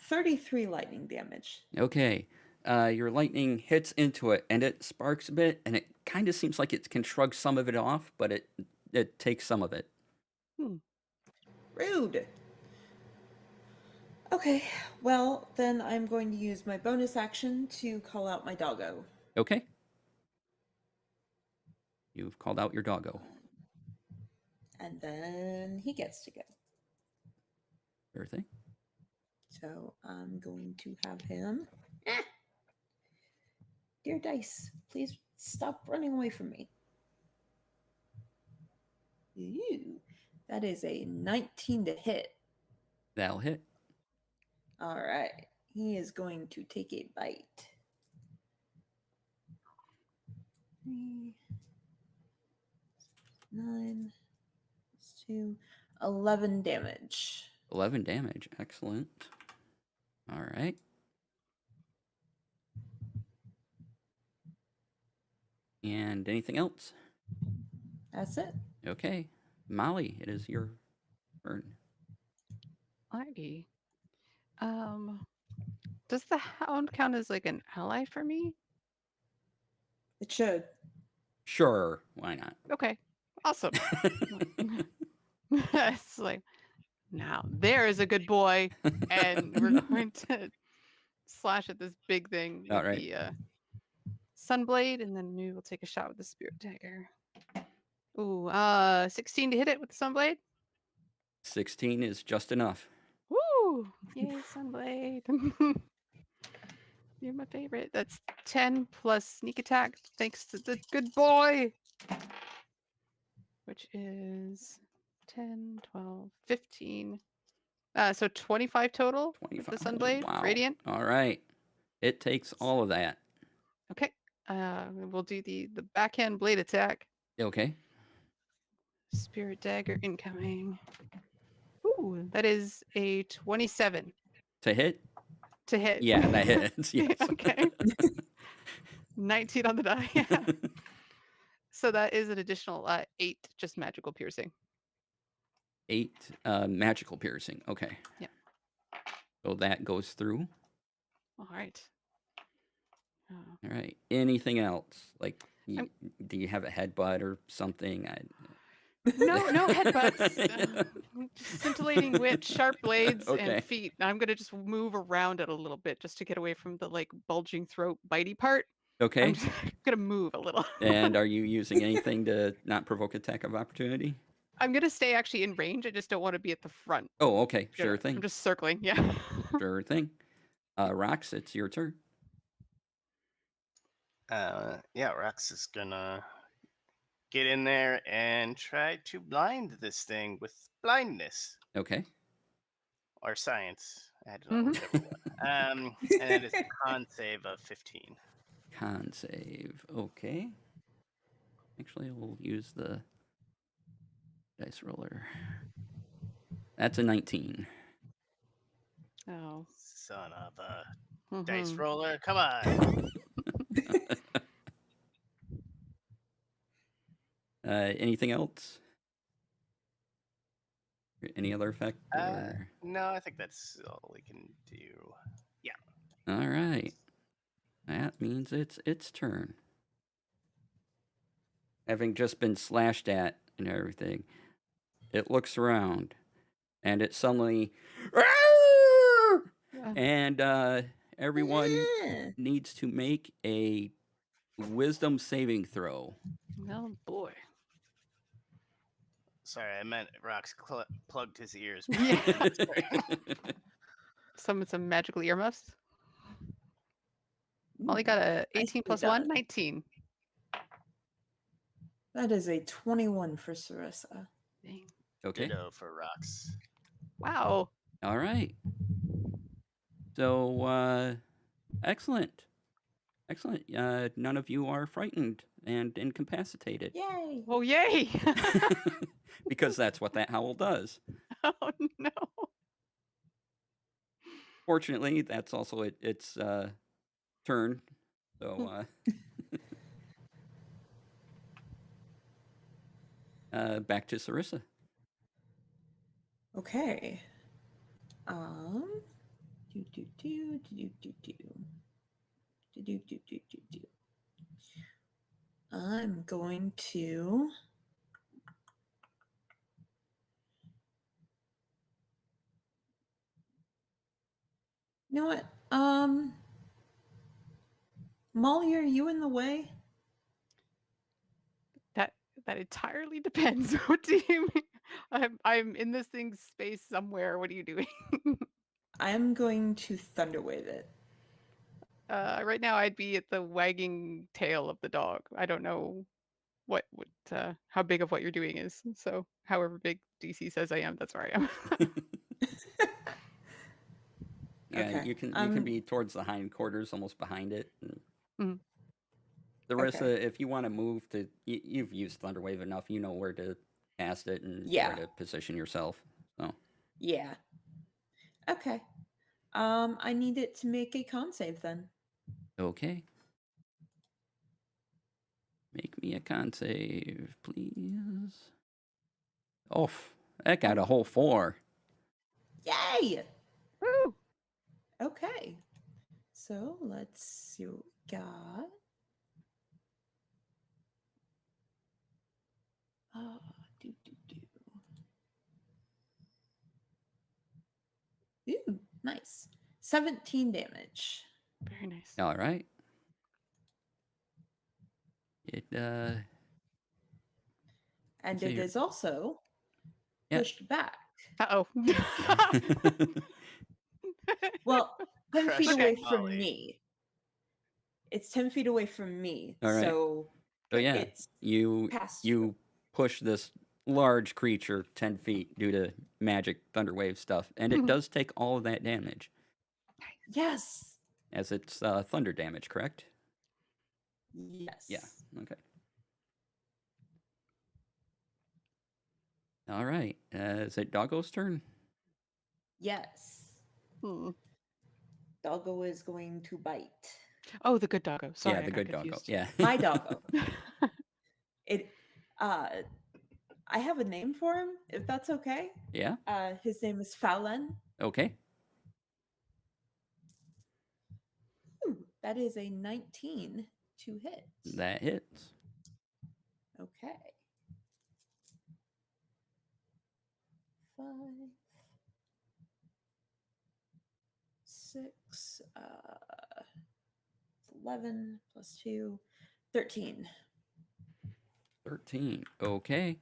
33 lightning damage. Okay. Your lightning hits into it, and it sparks a bit, and it kind of seems like it can shrug some of it off, but it takes some of it. Rude. Okay, well, then I'm going to use my bonus action to call out my doggo. Okay. You've called out your doggo. And then he gets to go. Sure thing. So I'm going to have him. Dear dice, please stop running away from me. Ooh, that is a 19 to hit. That'll hit. All right. He is going to take a bite. 3, 9, 2, 11 damage. 11 damage. Excellent. All right. And anything else? That's it. Okay. Molly, it is your turn. Alrighty. Does the hound count as like an ally for me? It should. Sure. Why not? Okay. Awesome. It's like, now there is a good boy, and we're going to slash at this big thing with Alright. the sunblade, and then maybe we'll take a shot with the spirit dagger. Ooh, 16 to hit it with the sunblade. 16 is just enough. Woo! Yay, sunblade. You're my favorite. That's 10 plus sneak attack, thanks to the good boy. Which is 10, 12, 15. So 25 total 25. with the sunblade. Wow. Radiant. All right. It takes all of that. Okay. We'll do the backhand blade attack. Okay. Spirit dagger incoming. Ooh, that is a 27 To hit? to hit. Yeah, that hits. Yes. Okay. 19 on the die. Yeah. So that is an additional 8 just magical piercing. 8 magical piercing. Okay. Yeah. So that goes through. All right. All right. Anything else? Like, do you have a headbutt or something? No headbutts. Just scintillating wit, sharp blades, Okay. and feet. I'm gonna just move around it a little bit just to get away from the like bulging throat, bitey part. Okay. I'm just gonna move a little. And are you using anything to not provoke attack of opportunity? I'm gonna stay actually in range. I just don't want to be at the front. Oh, okay. Sure I'm thing. just circling. Yeah. Sure thing. Rox, it's your turn. Yeah, Rox is gonna get in there and try to blind this thing with blindness Okay. or science. I don't know, whichever one. And it is a con save of 15. Con save. Okay. Actually, we'll use the dice roller. That's a 19. Oh. Son of a dice Mhm. roller, come on. Anything else? Any other effect? Or... No, I think that's all we can do. Yeah. All right. That means it's its turn. Having just been slashed at and everything, it looks around, and it suddenly, and everyone needs to make a wisdom saving throw. Oh boy. Sorry, I meant Rox plugged his ears. Yeah. Some magical earmuffs. Molly got a 18 plus 1, 19. That is a 21 for Sarissa. Dang. Okay. Ditto for Rox. Wow. All right. So, excellent. Excellent. None of you are frightened and incapacitated. Yay! Oh, yay. Because that's what that howl does. Oh, no. Fortunately, that's also its turn. So, back to Sarissa. Okay. Do do do do do do do do do do do do. I'm going to. You know what? Molly, are you in the way? That entirely depends. What do you mean? I'm in this thing's space somewhere. What are you doing? I'm going to thunderwave it. Right now I'd be at the wagging tail of the dog. I don't know how big of what you're doing is. So however big DC says I am, that's where I am. Yeah, Okay. you can be towards the hindquarters, almost behind it. Mhm. Sarissa, Okay. if you want to move to, you've used Thunderwave enough. You know where to cast it and Yeah. where to position yourself. So Yeah. Okay. I need it to make a con save then. okay, make me a con save, please. Oh, that got a whole 4. Yay! Woo! Okay. So let's see what we got. Do do do. Ooh, nice. 17 damage. Very nice. All right. It And let's it see here. is also Yeah. pushed back. Uh-oh. Well, 10 feet Crushing away Molly. from me. It's 10 feet away from me. All right. So yeah, it's you past you push this large creature 10 feet due to magic thunderwave stuff, and it does take all of that damage, Yes. as it's thunder damage, correct? Yes. Yeah. Okay. All right. Is it Doggo's turn? Yes. Hmm. Doggo is going to bite. Oh, the good doggo. Sorry, Yeah, I the got good doggo. confused. Yeah. My doggo. It I have a name for him, if that's okay. Yeah. His name is Fowlen. Okay. Ooh, that is a 19 to hit. That hits. Okay. 5, 6, 11 plus 2, 13. 13. Okay.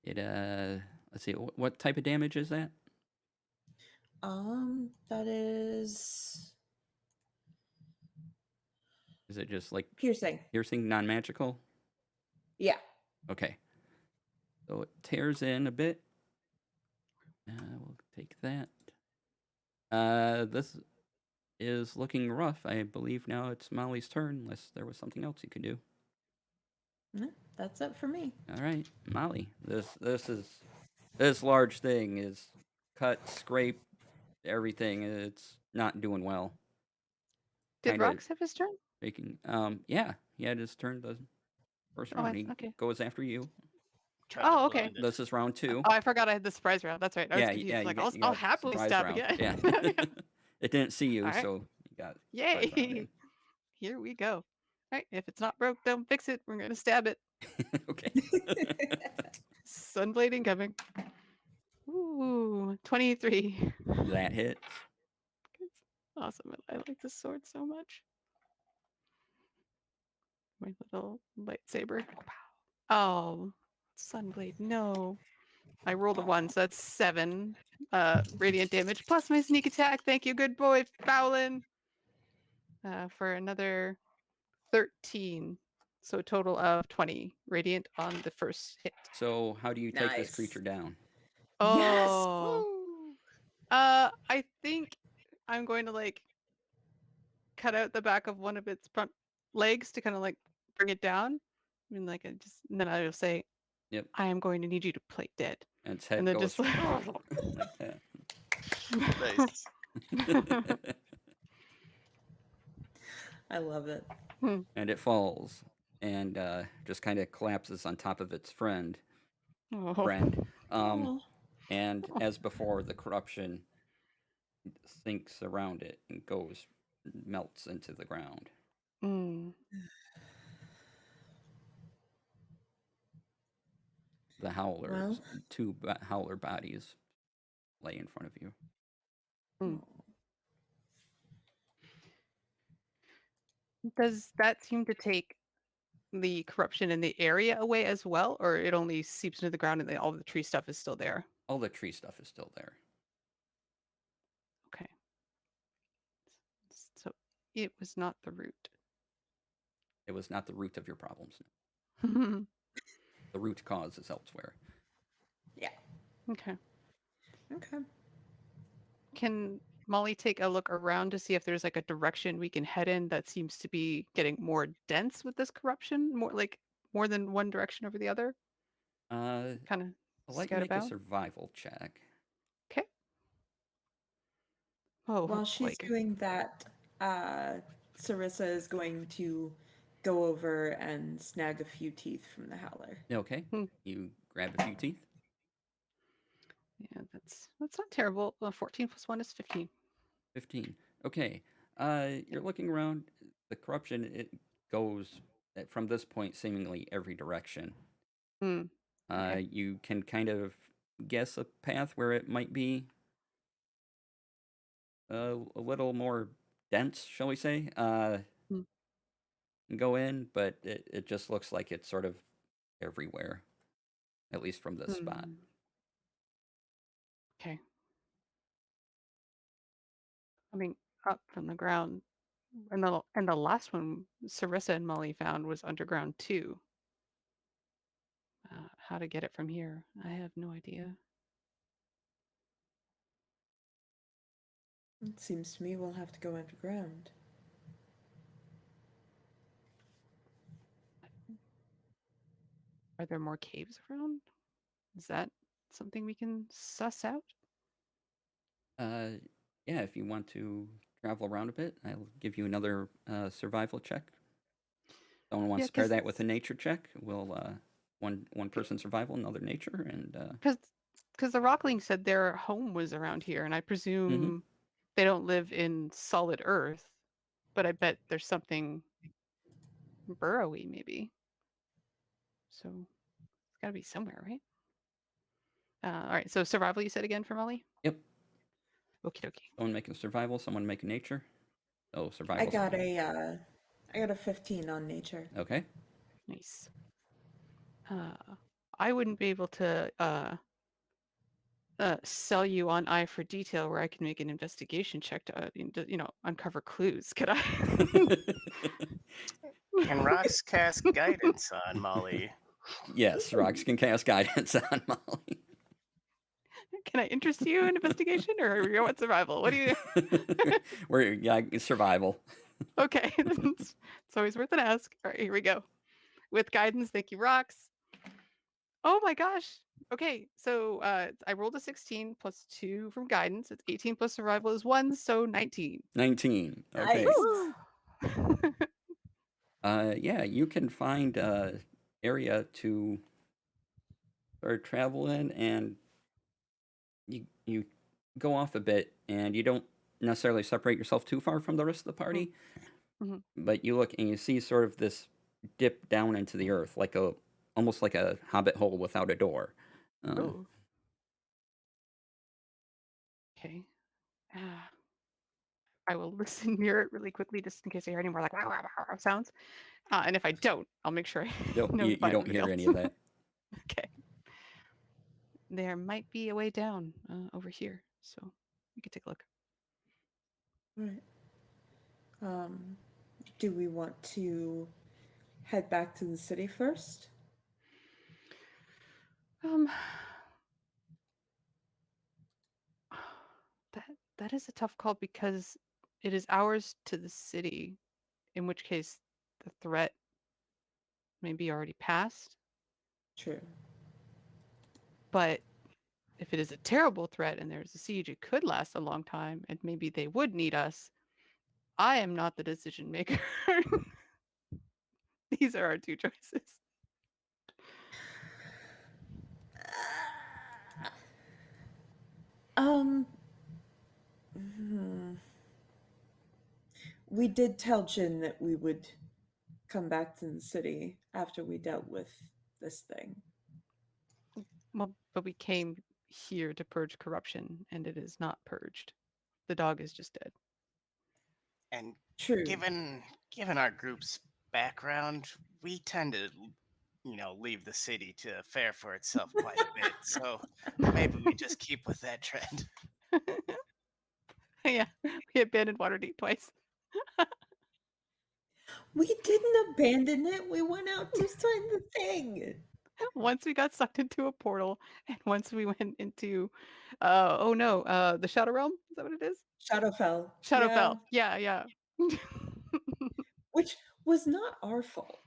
It let's see. What type of damage is that? That is Is it just like piercing. piercing, non-magical? Yeah. Okay. So it tears in a bit. We'll take that. This is looking rough. I believe now it's Molly's turn, unless there was something else you could do. No, that's it for me. All right, Molly. This large thing is cut, scraped, everything. It's not doing well. Did Kinda Rox have his turn? Making yeah, he had his turn the first Oh, round. He okay. goes after you. Tried to Oh, okay. blend it. This is round 2. Oh, I forgot I had the surprise round. That's right. I was Yeah, confused. yeah, you Like, got, you I'll got happily surprise stab round. again. Yeah. It didn't see you, All right. so you got surprise round Yay! in. Here we go. All right. If it's not broke, don't fix it. We're gonna stab it. Okay. Sunblade incoming. Ooh, 23. That hits. Awesome. I like this sword so much. My little lightsaber. Oh, Sunblade, no. I rolled a 1, so that's 7 radiant damage plus my sneak attack. Thank you, good boy, Fowlin. For another 13. So a total of 20 radiant on the first hit. So how do you take this Nice. creature down? Yes. Oh. Woo! I think I'm going to like cut out the back of one of its front legs to kind of like bring it down. I mean, like, and then I'll say, Yep. I am going to need you to play dead. And its head And then goes just like, like that. Nice. I love it. and it falls and just kind of collapses on top of its friend. Oh. Friend. Um, Oh, and as before, the corruption sinks around it and goes melts into the ground. Mm. The well. howlers, two howler bodies lay in front of you. Mm. Oh. Does that seem to take the corruption in the area away as well, or it only seeps into the ground and all the tree stuff is still there? All the tree stuff is still there. Okay. So it was not the root. It was not the root of your problems. Okay. The root cause is elsewhere. Yeah. Okay. Can Molly take a look around to see if there's like a direction we can head in that seems to be getting more dense with this corruption? More than one direction over the other? Uh, Kind of I'll let you scout make a about? survival check. Okay. Oh While boy. she's doing that, Sarissa is going to go over and snag a few teeth from the howler. Okay. Hmm. You grab a few teeth. Yeah, that's not terrible. 14 plus 1 is 15. 15. Okay. You're looking around. The corruption, it goes from this point seemingly every direction. Hmm. Okay. You can kind of guess a path where it might be a little more dense, shall we say. Hmm. Go in, but it just looks like it's sort of everywhere, at least from this spot. Okay. I mean, up from the ground. And the last one Sarissa and Molly found was underground too. How to get it from here? I have no idea. It seems to me we'll have to go underground. Are there more caves around? Is that something we can suss out? Yeah, if you want to travel around a bit, I'll give you another survival check. Someone wants Yeah, to pair that with a nature check. We'll one person survival, another nature, and because the Rockling said their home was around here, and I presume they don't live in solid earth, but I bet there's something burrowy maybe. So it's got to be somewhere, right? All right. So survival, you said again for Molly? yep. Okie dokie. Someone make a survival, someone make a nature. Oh, I survival. got a 15 on nature. Okay. Nice. I wouldn't be able to sell you on Eye for Detail where I can make an investigation check to, uncover clues. Could I? Can rocks cast guidance on Molly? Yes, rocks can cast guidance on Molly. Can I interest you in investigation or you want survival? What do you? We're survival. Okay, it's always worth an ask. All right, here we go. With guidance, thank you, rocks. Oh my gosh. Okay, so I rolled a 16 plus 2 from guidance. It's 18 plus survival is 1, so 19. 19. Okay. Nice. Yeah, you can find area to start travel in, and you go off a bit, and you don't necessarily separate yourself too far from the rest of the party, Mm-hmm. but you look and you see sort of this dip down into the earth, like almost like a hobbit hole without a door. Oh. Okay. Ah, I will listen near it really quickly just in case I hear any more like "Wow, wow, wow, wow" sounds. And if I don't, I'll make sure I notify You don't everybody hear else. any of that. Okay. There might be a way down over here, so we could take a look. Right. Do we want to head back to the city first? Um, that is a tough call because it is ours to the city, in which case the threat may be already passed. True. But if it is a terrible threat and there's a siege, it could last a long time, and maybe they would need us. I am not the decision maker. These are our two choices. Um, hmm. We did tell Jin that we would come back to the city after we dealt with this thing. Well, but we came here to purge corruption, and it is not purged. The dog is just dead. And True. given our group's background, we tend to, leave the city to fare for itself quite a bit. So maybe we just keep with that trend. Yeah, we abandoned Waterdeep twice. We didn't abandon it. We went out to find the thing. Once we got sucked into a portal, and once we went into, the Shadow Realm. Is that what it is? Shadowfell. Yeah. Shadowfell. Yeah. Which was not our fault,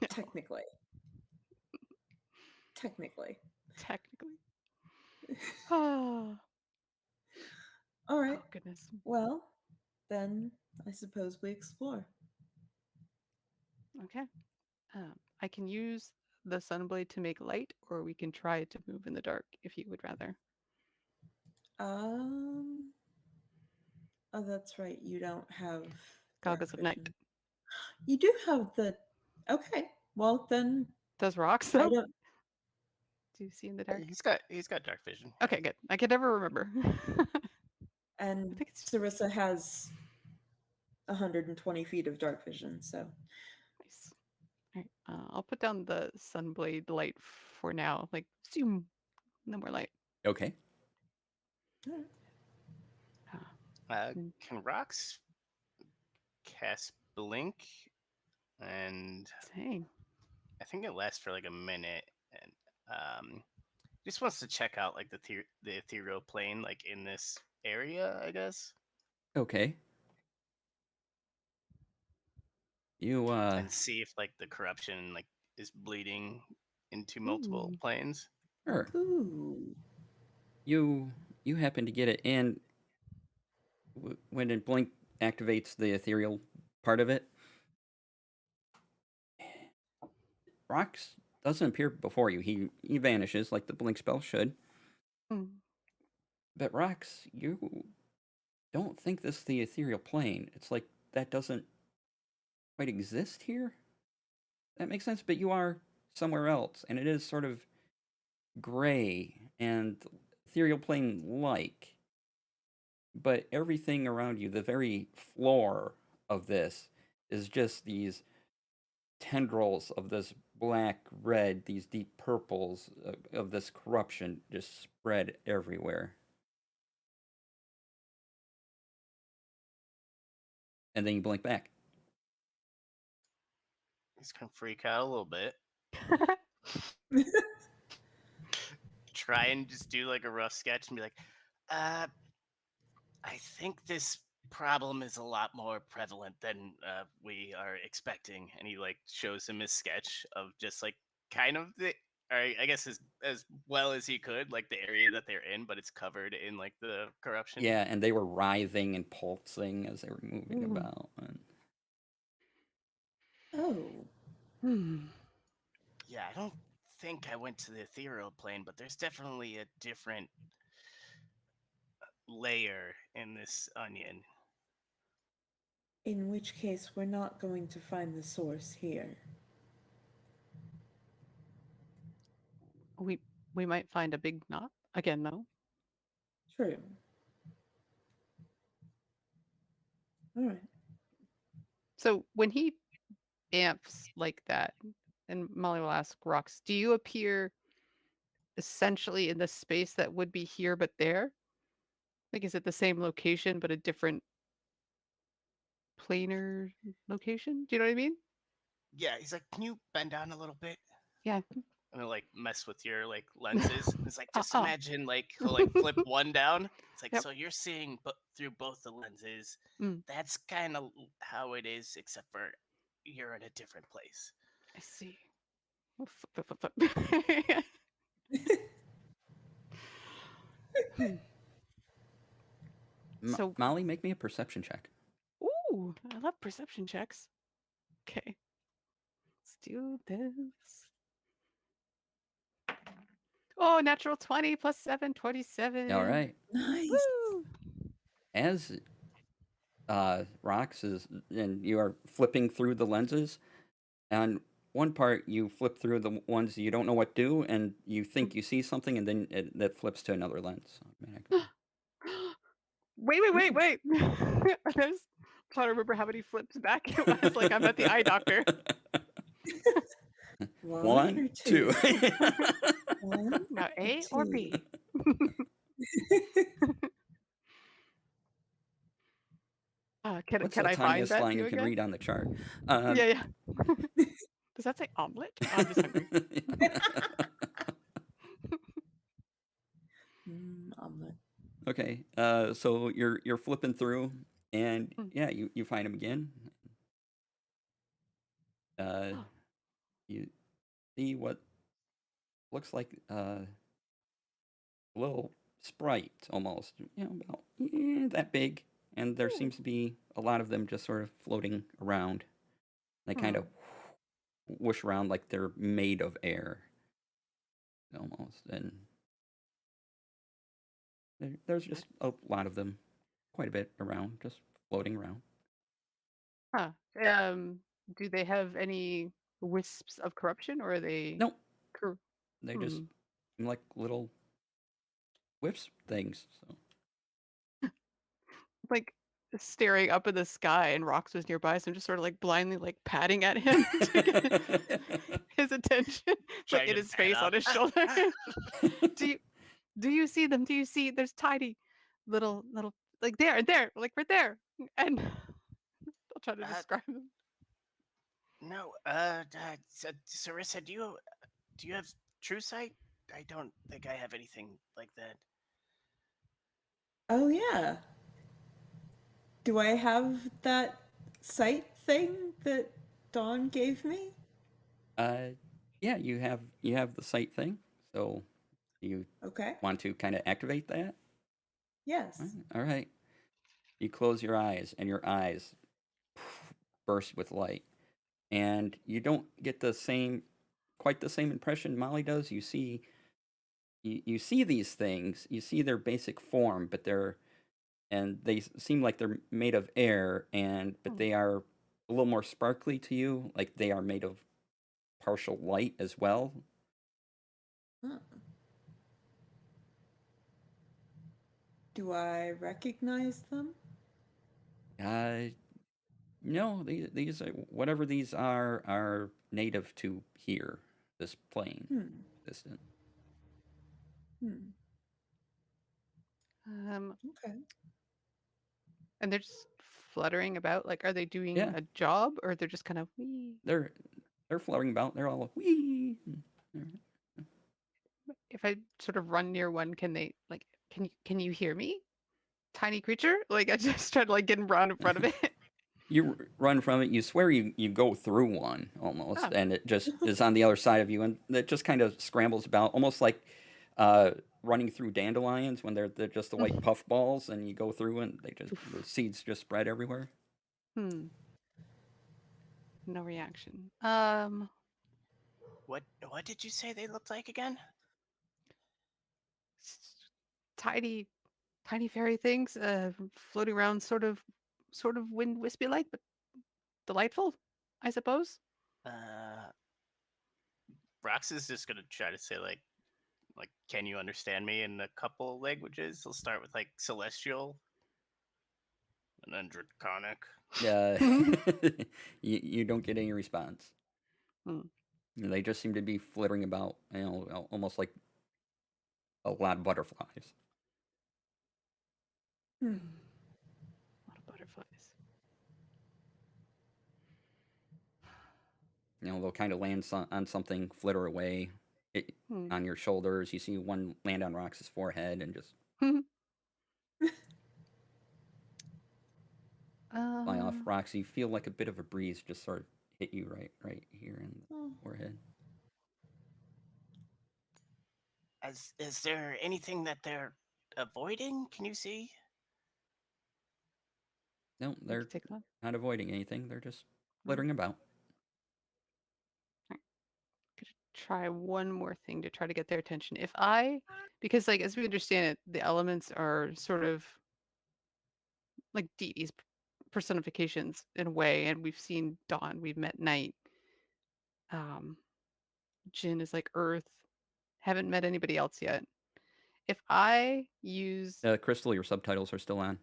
No, technically. Technically. technically. Oh, All right. oh goodness. Well, then I suppose we explore. Okay. I can use the Sunblade to make light, or we can try to move in the dark if you would rather. Um. Oh, that's right. You don't have dark Goggles of Night. vision. You do have the. Okay. Well, then Does rocks I though? don't. Do you see in the dark? He's got dark vision. Okay, good. I can never remember. And I think it's Sarissa has 120 feet of dark vision, so nice. All right, I'll put down the Sunblade light for now. Like, zoom, no more light. Okay. Mm. Can rocks cast blink? And Dang. I think it lasts for like a minute. And just wants to check out like the ethereal plane like in this area, I guess. Okay. You And see if like the corruption like is bleeding into multiple Ooh. planes. sure. ooh. You happen to get it, and when it blink activates the ethereal part of it, Rox doesn't appear before you. He vanishes like the blink spell should. Mm. But Rox, you don't think this is the ethereal plane. It's like that doesn't quite exist here. That makes sense, but you are somewhere else, and it is sort of gray and ethereal plane like. But everything around you, the very floor of this, is just these tendrils of this black red, these deep purples of this corruption just spread everywhere. And then you blink back. He's gonna freak out a little bit. Try and just do like a rough sketch and be like, I think this problem is a lot more prevalent than we are expecting. And he like shows him his sketch of just like kind of or I guess as well as he could, like the area that they're in, but it's covered in like the corruption. Yeah, and they were writhing and pulsing as they were moving Ooh. about. And Oh. Hmm. Yeah, I don't think I went to the ethereal plane, but there's definitely a different layer in this onion. In which case, we're not going to find the source here. We might find a big knot again, though. True. All right. So when he bamfs like that, and Molly will ask Rox, do you appear essentially in the space that would be here but there? Like, is it the same location but a different planar location? Do you know what I mean? Yeah, he's like, can you bend down a little bit? Yeah. And like mess with your like lenses. It's like just Uh-uh. imagine like he'll like flip one down. It's like Yep. so you're seeing through both the lenses. Mm. That's kind of how it is, except for you're in a different place. I see. Oh, flip. Hmm. So, Molly, make me a perception check. perception checks. Okay. Let's do this. Oh, natural 20 plus 7, 27. All right. Nice. Woo! As Rox is, and you are flipping through the lenses, and one part you flip through the ones you don't know what do, and you think you see something, and then that flips to another lens automatically. Wait. I was trying to remember how many flips back it was. Like I'm at the eye doctor. One or two. One Now or A or two. B? Can What's can the I find tiniest that line view you can again? read on the chart? Yeah. Does that say omelet? Oh, I'm just hungry. Omelet. Okay, so you're flipping through, and Hmm. yeah, you find him again. You see what looks like a little sprite, almost, about that big, and there Ooh. seems to be a lot of them just sort of floating around. They kind of whoosh around like they're made of air, almost, and there's just a lot of them, quite a bit around, just floating around. Huh. Um, do they have any wisps of corruption, or are they? Nope, Cor- they just hmm. seem like little whips things. So. Like staring up in the sky, and Rox was nearby, so I'm just sort of like blindly like patting at him to get his attention, like Trying in to his bat face on up. his shoulder. do you do you see them? Do you see? There's tiny, little like there, like right there, and I'll try to uh, describe them. no, Sarissa, do you have true sight? I don't think I have anything like that. Oh yeah. Do I have that sight thing that Dawn gave me? Yeah, you have the sight thing. So you Okay. want to kind of activate that? Yes. All right. You close your eyes, and your eyes burst with light, and you don't get quite the same impression Molly does. You see these things, you see their basic form, but they seem like they're made of air, but Hmm. they are a little more sparkly to you, like they are made of partial light as well. Huh. Do I recognize them? Uh, no, these are whatever these are native to here, this plane Hmm. existent. Hmm. Okay. And they're just fluttering about. Like, are they doing Yeah, a job, or they're just kind of wee? they're they're floating about. They're all wee. If I sort of run near one, can they like? Can you hear me, tiny creature? Like I just try to like get around in front of it. You run from it. You swear you go through one almost, Ah, and it just is on the other side of you, and it just kind of scrambles about, almost like uh, running through dandelions when they're just the white puff balls, and you go through, and the seeds just spread everywhere. hmm. No reaction. What did you say they looked like again? Tiny, tiny fairy things, floating around, sort of wind wispy like, but delightful, I suppose. Uh, Rox is just gonna try to say like, can you understand me in a couple languages? He'll start with like celestial, and then draconic. Uh, you don't get any response. Hmm. They just seem to be flittering about, almost like a lot of butterflies. Hmm. A lot of butterflies. They'll kind of land on something, flitter away Hmm. on your shoulders. You see one land on Rox's forehead and just fly off. um, Rox, you feel like a bit of a breeze just sort of hit you right here in the Oh. forehead. Is there anything that they're avoiding? Can you see? No, We they're could take them. not avoiding anything. They're just flittering about. Could try one more thing to try to get their attention. Because like as we understand it, the elements are sort of like deities personifications in a way, and we've seen dawn, we've met night. Jin is like earth. Haven't met anybody else yet. If I use Crystal, your subtitles are still on.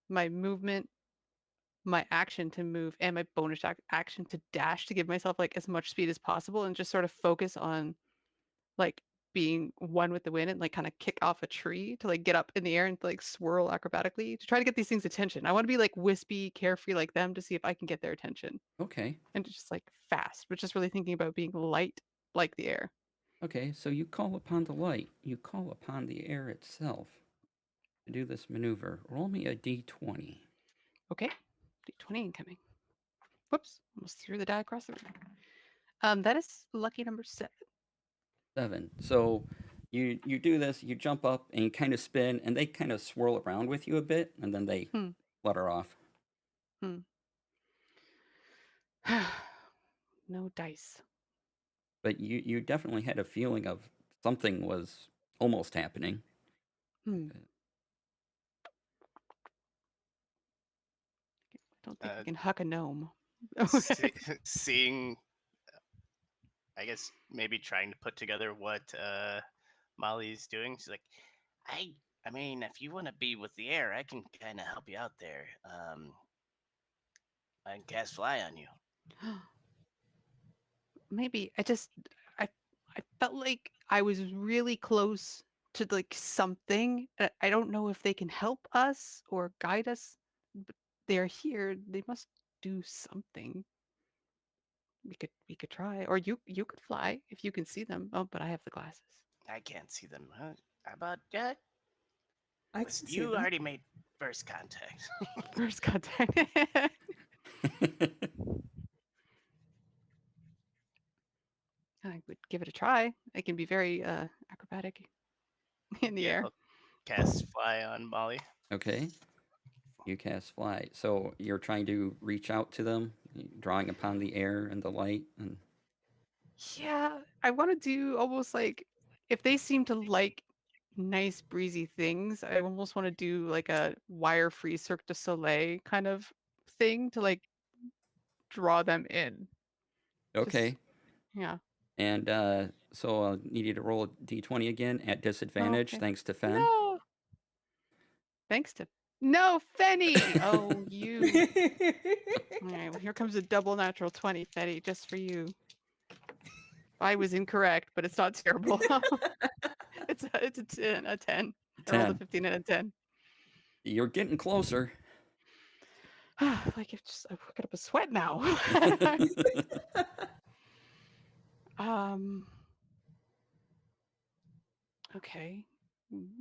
my movement, my action to move, and my bonus action to dash to give myself like as much speed as possible, and just sort of focus on like being one with the wind and like kind of kick off a tree to like get up in the air and like swirl acrobatically to try to get these things attention. I want to be like wispy, carefree like them to see if I can get their attention. Okay. And just like fast, but just really thinking about being light like the air. Okay, so you call upon the light. You call upon the air itself to do this maneuver. Roll me a d20. Okay, D20 incoming. Whoops, almost threw the die across the room. That is lucky number 7. 7. So you do this, you jump up and you kind of spin, and they kind of swirl around with you a bit, and then they flutter off. No dice. But you definitely had a feeling of something was almost happening. I don't think I can huck a gnome. Seeing, I guess maybe trying to put together what Molly's doing. She's like, I mean, if you want to be with the air, I can kind of help you out there. I can cast fly on you. Maybe I felt like I was really close to like something. I don't know if they can help us or guide us, but they're here. They must do something. We could try, or you could fly if you can see them. Oh, but I have the glasses. I can't see them. Huh? How about that? I Listen, can see you them. already made first contact. First contact. I would give it a try. I can be very acrobatic in the air. I'll cast fly on Molly. Okay. You cast fly. So you're trying to reach out to them, drawing upon the air and the light. And Yeah, I want to do almost like if they seem to like nice breezy things, I almost want to do like a wire-free Cirque du Soleil kind of thing to like draw them in. okay. Just, yeah. And so I'll need you to roll a d20 again at disadvantage, Okay. thanks to Fen. No. Thanks to no Fenny. Oh, you. All right. Well, here comes a double natural 20, Fenny, just for you. I was incorrect, but it's not terrible. it's a 10. A 10. I rolled a 10. 15 and a 10. You're getting closer. Like it's just I'm working up a sweat now. Okay.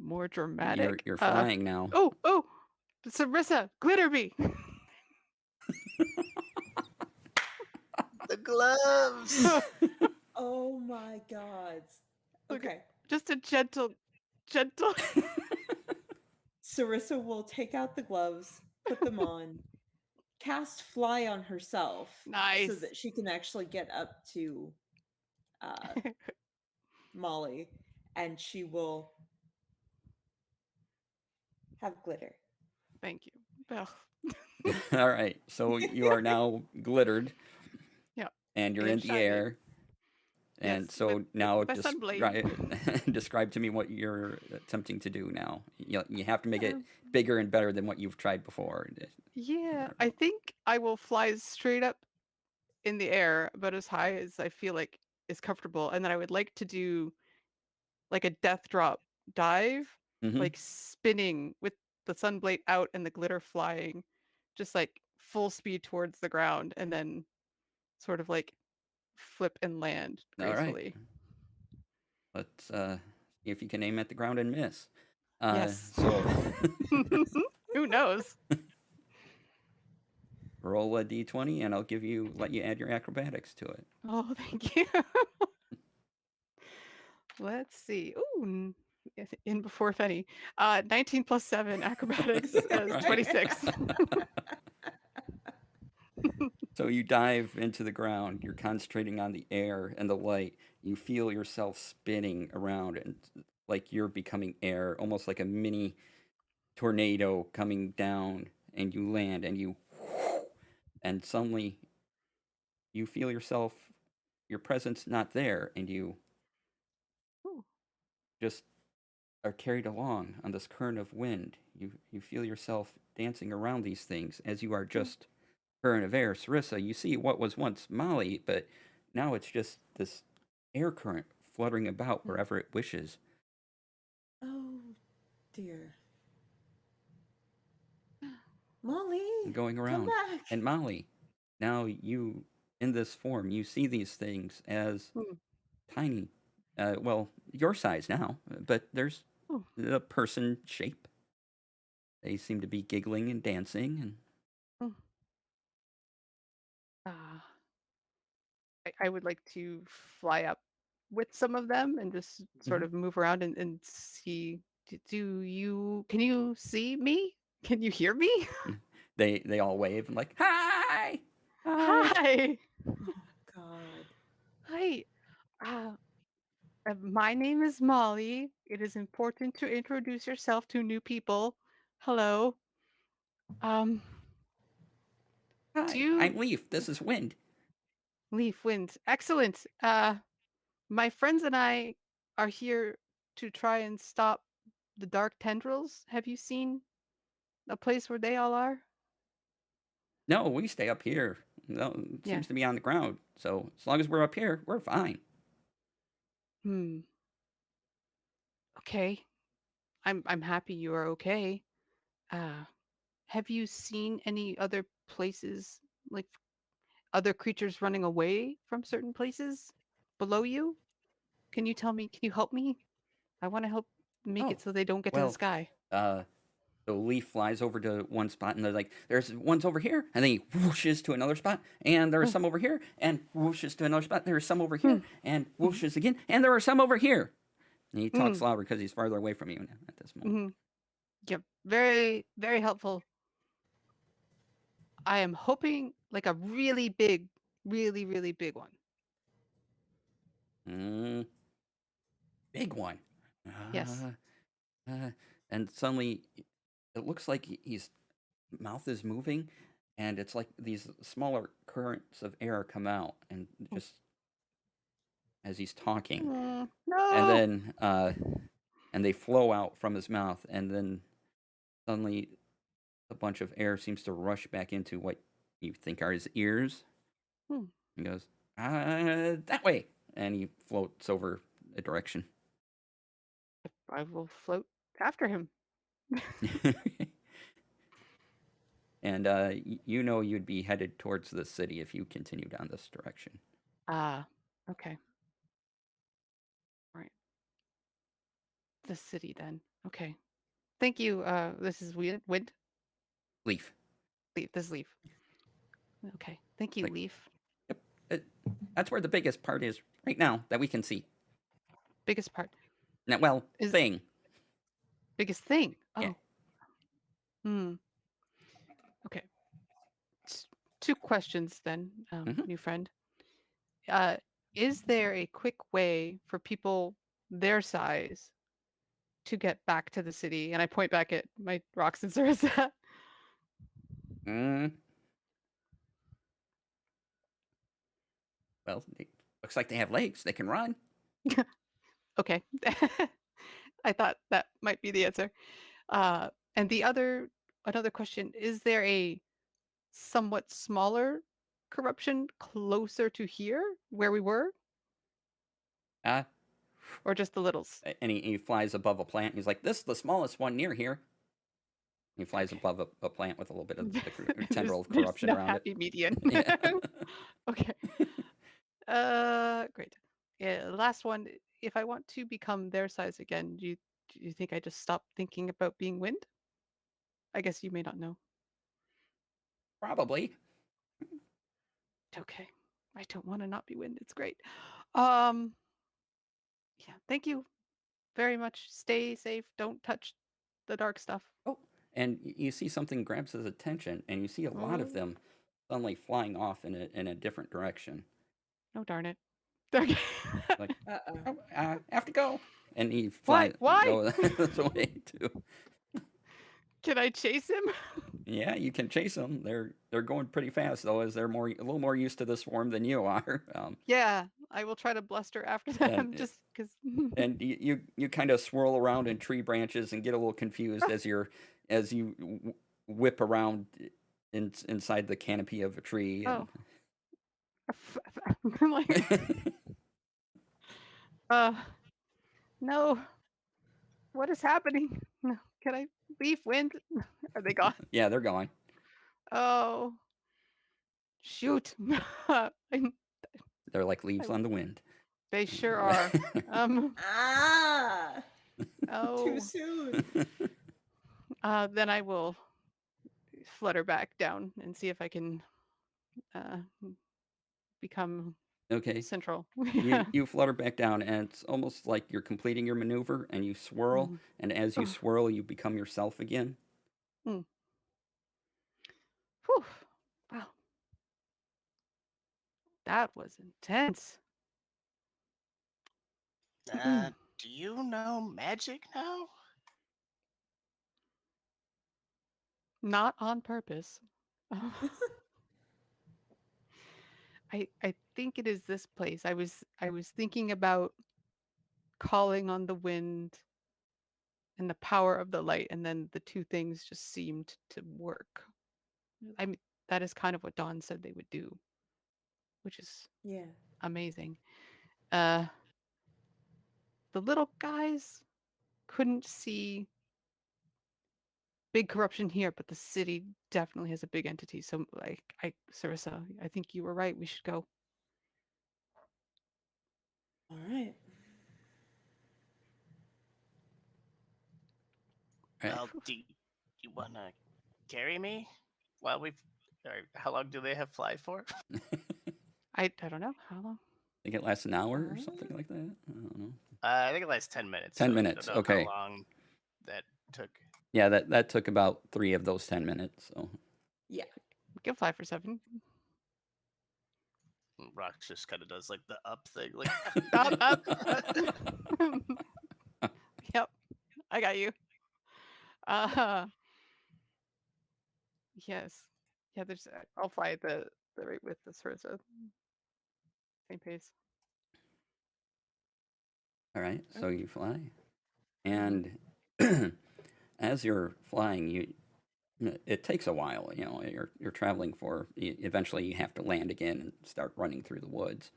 More dramatic. You're flying now. Oh, Sarissa, glitter me. The gloves. Oh my god. Okay. Just a gentle. Sarissa will take out the gloves, put them on, cast fly on herself. Nice. So that she can actually get up to Molly, and she will have glitter. Thank you. Ugh. All right. So you are now glittered. Yeah. And you're And in the shiny. air. And Yes, so with now my sunblade. describe to me what you're attempting to do now. You have to make it bigger and better than what you've tried before. Yeah, I think I will fly straight up in the air, about as high as I feel like is comfortable, and then I would like to do like a death drop dive, like spinning with the sunblade out and the glitter flying, just like full speed towards the ground, and then sort of like flip and land gracefully. All right. Let's see if you can aim at the ground and miss. Yes. So Who knows? roll a d20 and I'll let you add your acrobatics to it. Oh, thank you. Let's see. Ooh, in before if any. 19 plus 7 acrobatics is 26. So you dive into the ground, you're concentrating on the air and the light. You feel yourself spinning around and like you're becoming air, almost like a mini tornado coming down, and you land and and suddenly you feel yourself, your presence not there, and you Ooh. just are carried along on this current of wind. You feel yourself dancing around these things as you are just current of air. Sarissa, you see what was once Molly, but now it's just this air current fluttering about wherever it wishes, Oh dear. Molly, and going come around. back. And Molly, now you, in this form, you see these things as Mm. tiny, well, your size now, but there's Oh. a person shape. They seem to be giggling and dancing, and Mm. I would like to fly up with some of them and just sort Mhm. of move around and see. Can you see me? Can you hear me? They all wave and like, hi, hi. Hi. Oh God. Hi. Uh, my name is Molly. It is important to introduce yourself to new people. Hello. Um, do Hi, you I'm Leaf. This is Wind. Leaf Wind? Excellent. My friends and I are here to try and stop the dark tendrils. Have you seen a place where they all are? No, we stay up here. No, it Yeah. seems to be on the ground. So as long as we're up here, we're fine. Hmm. Okay. I'm happy you are okay. Uh, have you seen any other places, like other creatures running away from certain places below you? Can you tell me? Can you help me? I want to help make Oh, it so they don't get to the well, sky. uh, the leaf flies over to one spot, and they're like, "There's ones over here," and then he whooshes to another spot, and there are Mm, some over here, and whooshes to another spot. There are some over here, mm, and mm, whooshes again, and there are some over here. And he talks mm, louder because he's farther away from you at this moment. mm. Yep. Very, very helpful. I am hoping like a really big, really, really big one. Mm, big one. Yes. Uh, and suddenly, it looks like he's mouth is moving, and it's like these smaller currents of air come out, and Mm, just as he's talking, and no. then and they flow out from his mouth, and then suddenly a bunch of air seems to rush back into what you think are his ears. Hmm. He goes, that way, and he floats over a direction. I will float after him. And you know you'd be headed towards the city if you continue down this direction. Ah, okay. All right. The city then. Okay. Thank you. This is Wind. Leaf. Leaf. This is Leaf. Okay. Thank you, Like, Leaf. yep, that's where the biggest part is right now that we can see. Biggest part Now, well, is thing. biggest thing. Yeah. Oh. Hmm. Okay. S- Two questions then, Hmm. new friend. Uh, is there a quick way for people their size to get back to the city? And I point back at my rocks and Sarissa. Mm, well, it looks like they have legs. They can run. Okay. I thought that might be the answer. Uh, and another question, is there a somewhat smaller corruption closer to here where we were, Uh, or just the littles? and he flies above a plant. He's like, this is the smallest one near here. He flies Okay. above a plant with a little bit of the there's tendril of there's corruption no around it. happy median. Yeah. Okay. Great. Yeah, last one. If I want to become their size again, do you think I just stop thinking about being wind? I guess you may not know. Probably. Okay. I don't want to not be wind. It's great. Um, yeah, thank you. very much. Stay safe. Don't touch the dark stuff. Oh, and you see something grabs his attention, and you see a lot of Oh, them suddenly flying off in a different direction. no, darn it. Like, Uh-oh. oh, I have to go, and he Why? flies Why? goes this way too. Can I chase him? Yeah, you can chase them. They're going pretty fast though, as they're a little more used to this form than you are. Yeah, I will try to bluster after And them just because. and you kind of swirl around in tree branches and get a little confused as you whip around inside the canopy of a tree and Oh. I'm like, uh, no. What is happening? No. Can I leave wind? Are they gone? yeah, they're gone. Oh, shoot. I, They're like leaves I, on the wind. they sure are. Ah! Too Oh. soon. Then I will flutter back down and see if I can uh, become Okay, central. you Yeah. you flutter back down, and it's almost like you're completing your maneuver, and you swirl, Mhm. and as you Oh. swirl, you become yourself again. Mm. Whew. Wow. That was intense. Do you know magic now? Not on purpose. I think it is this place. I was thinking about calling on the wind and the power of the light, and then the two things just seemed to work. I mean, that is kind of what Dawn said they would do, which is Yeah. amazing. Uh, the little guys couldn't see big corruption here, but the city definitely has a big entity. So, like, Sarissa, I think you were right. We should go. All right. Right. Well, do you want to carry me while we've. Or how long do they have fly for? I don't know how long. I think it lasts an hour or something like that. I don't know. I think it lasts 10 minutes. 10 So I don't minutes. know how Okay. long that took. Yeah, that took about 3 of those 10 minutes. So Yeah. We can fly for 7. Rox just kind of does like the up thing. Like, Up, up, up. Yep, I got you. Uh, yes. Yeah, there's. I'll fly at the rate with the Sarissa. Same pace. all right, so you fly, Mm-hmm. and as you're flying, it takes a while. You know, you're traveling for. Eventually, you have to land again and start running through the woods,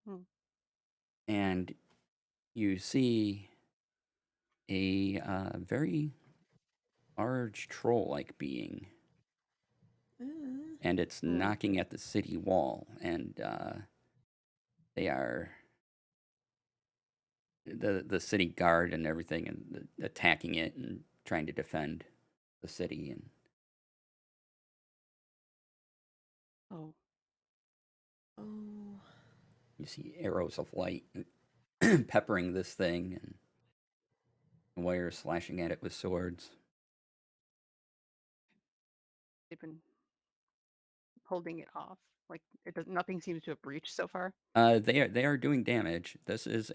Hmm. and you see a very large troll-like being, and it's Hmm. knocking at the city wall, and they are the city guard and everything, and attacking it and trying to defend the city, and Oh. Oh. you see arrows of light peppering this thing, and warriors slashing at it with swords. They've been holding it off. Like it does. Nothing seems to have breached so far. They are doing damage. This is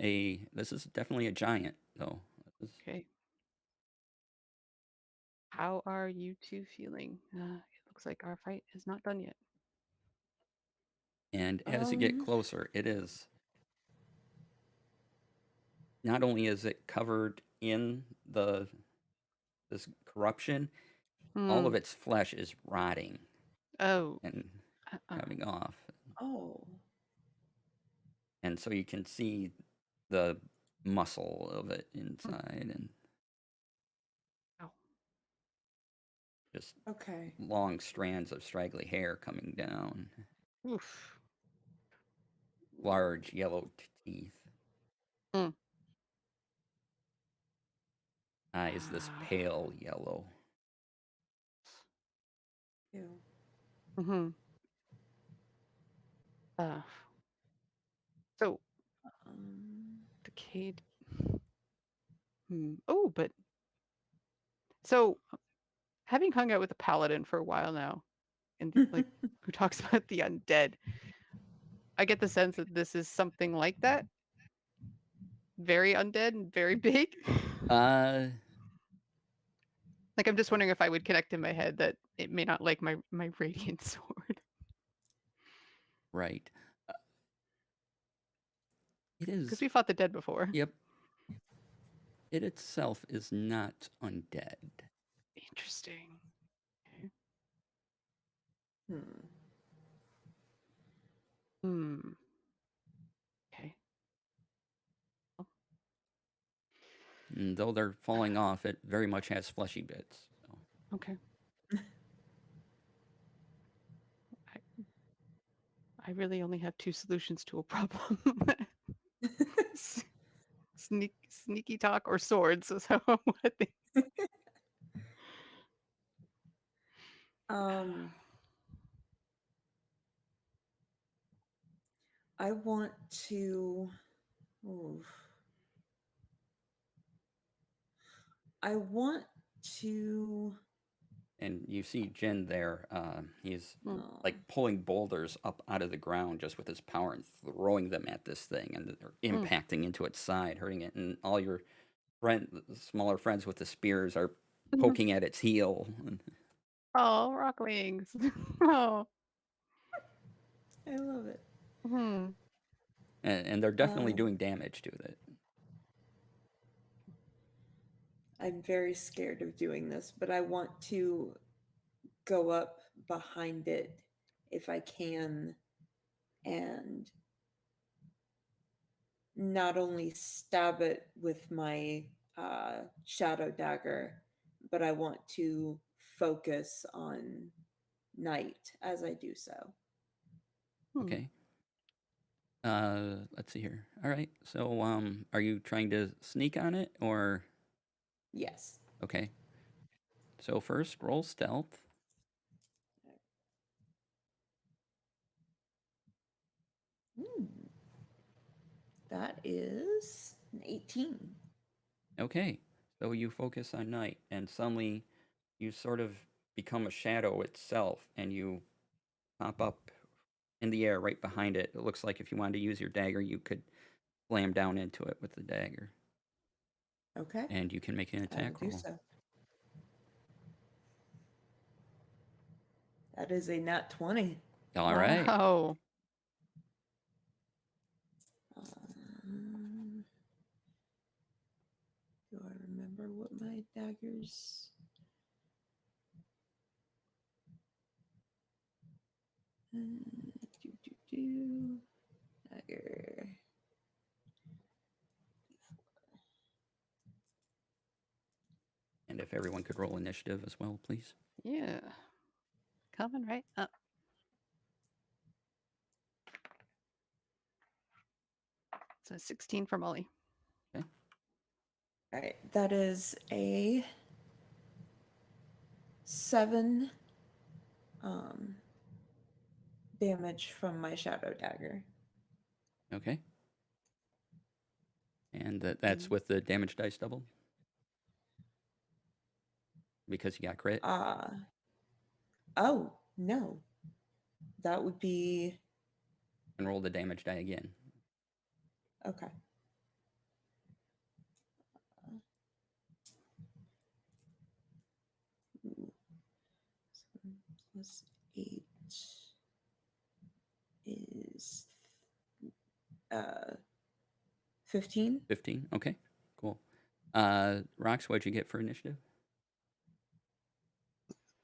definitely a giant though. Okay. How are you two feeling? It looks like our fight is not done yet. And as you get Um. closer, it is not only is it covered in the this corruption, all Hmm. of its flesh is rotting Oh. and Uh-uh. coming off. Oh. And so you can see the muscle of it inside and Ow. just Okay. long strands of straggly hair coming down, Oof. large yellow teeth, Mm. eyes this pale yellow. Ew. Mm-hmm. Uh. So Um. decayed. Oh, but so having hung out with a paladin for a while now, and like who talks about the undead, I get the sense that this is something like that. Very undead and very big. Uh, Like I'm just wondering if I would connect in my head that it may not like my radiant sword. right. It Because is. we fought the dead before. Yep. It itself is not undead. Interesting. Okay. Hmm. Hmm. Okay. And though they're falling off, it very much has fleshy bits. So. Okay. I really only have two solutions to a problem. Sneaky talk or swords. So what um, I want to. Oof. I want to. And you see Jin there. He's Oh, like pulling boulders up out of the ground just with his power and throwing them at this thing, and they're impacting into its side, hurting it. And all your smaller friends with the spears are poking at its heel. Oh, rock wings. Oh. I love it. Hmm. And they're definitely doing damage to it. I'm very scared of doing this, but I want to go up behind it if I can and not only stab it with my shadow dagger, but I want to focus on night as I do so. Okay. Let's see here. All right. So, are you trying to sneak on it or? Yes. Okay. So first, roll stealth. That is an 18. Okay. So you focus on night, and suddenly you sort of become a shadow itself, and you pop up in the air right behind it. It looks like if you wanted to use your dagger, you could slam down into it with the dagger, Okay. and you can make an I will attack do roll. so. That is a nat 20. All right. Wow. Do I remember what my daggers? Dagger. And if everyone could roll initiative as well, please. Yeah. Coming right up. So 16 for Molly. Okay. All right, that is a 7 damage from my shadow dagger. Okay. And that's with the damage dice doubled? Because you got crit? Oh, no. That would be And roll the damage die again. okay. Plus 8 is 15. 15? Okay, cool. Rox, what'd you get for initiative?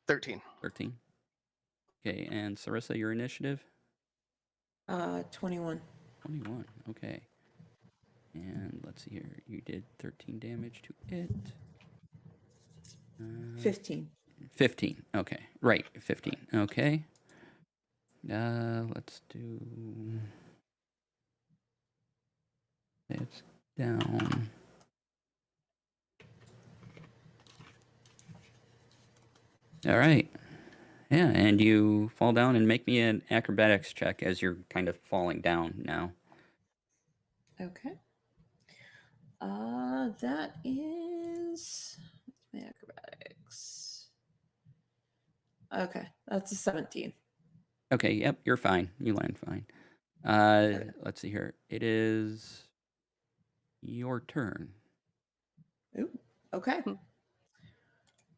13. 13. Okay, and Sarissa, your initiative? 21. 21, okay. And let's see here. You did 13 damage to it. 15. 15, okay. Right, 15. Okay. Let's do... It's down. All right. Yeah, and you fall down and make me an acrobatics check as you're kind of falling down now. Okay. That is my acrobatics. Okay, that's a 17. Okay, yep, you're fine. You land fine. Let's see here. It is your turn. Ooh, okay. Hmm.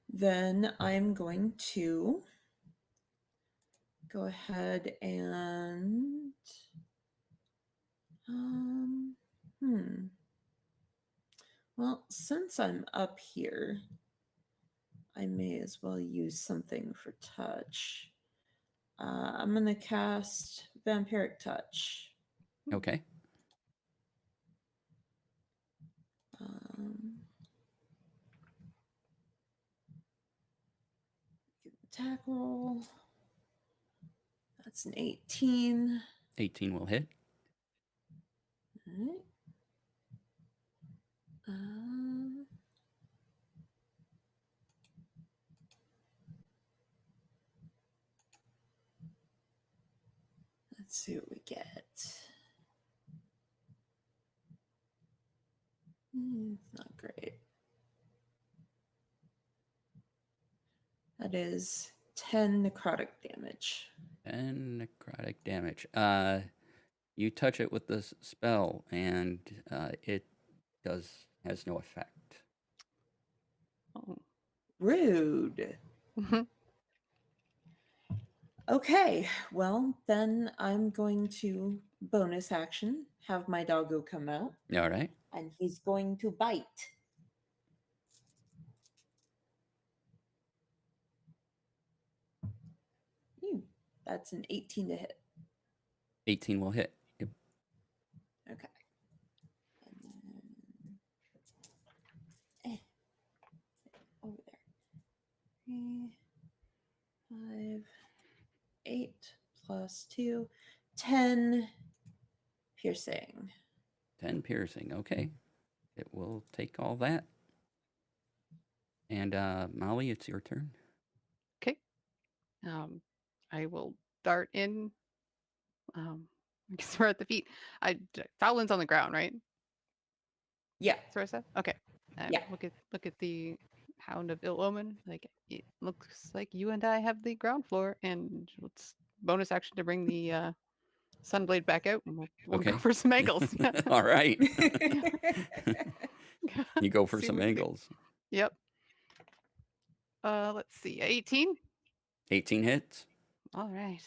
Then I'm going to go ahead and well, since I'm up here, I may as well use something for touch. I'm gonna cast Vampiric Touch. Okay. Attack roll. That's an 18. 18 will hit. All right. Let's see what we get. It's not great. That is 10 necrotic damage. 10 necrotic damage. You touch it with this spell, and it has no effect. Oh. Rude. Okay, well, then I'm going to bonus action, have my doggo come out, All right. and he's going to bite. That's an 18 to hit. 18 will hit. Yep. Okay. And then, over there. 3, 5, 8 plus 2, 10 piercing. 10 piercing. Okay. It will take all that. And Molly, it's your turn. Okay. I will dart in. I guess we're at the feet. Fowlin's on the ground, right? Yeah. Sarissa? Okay. Yeah. Look at the Hound of Ill Omen. Like, it looks like you and I have the ground floor, and let's bonus action to bring the Sunblade back out, and we'll go Okay. for some angles. All right. You go for See some what we do. angles. Yep. Let's see. 18. 18 hits. All right.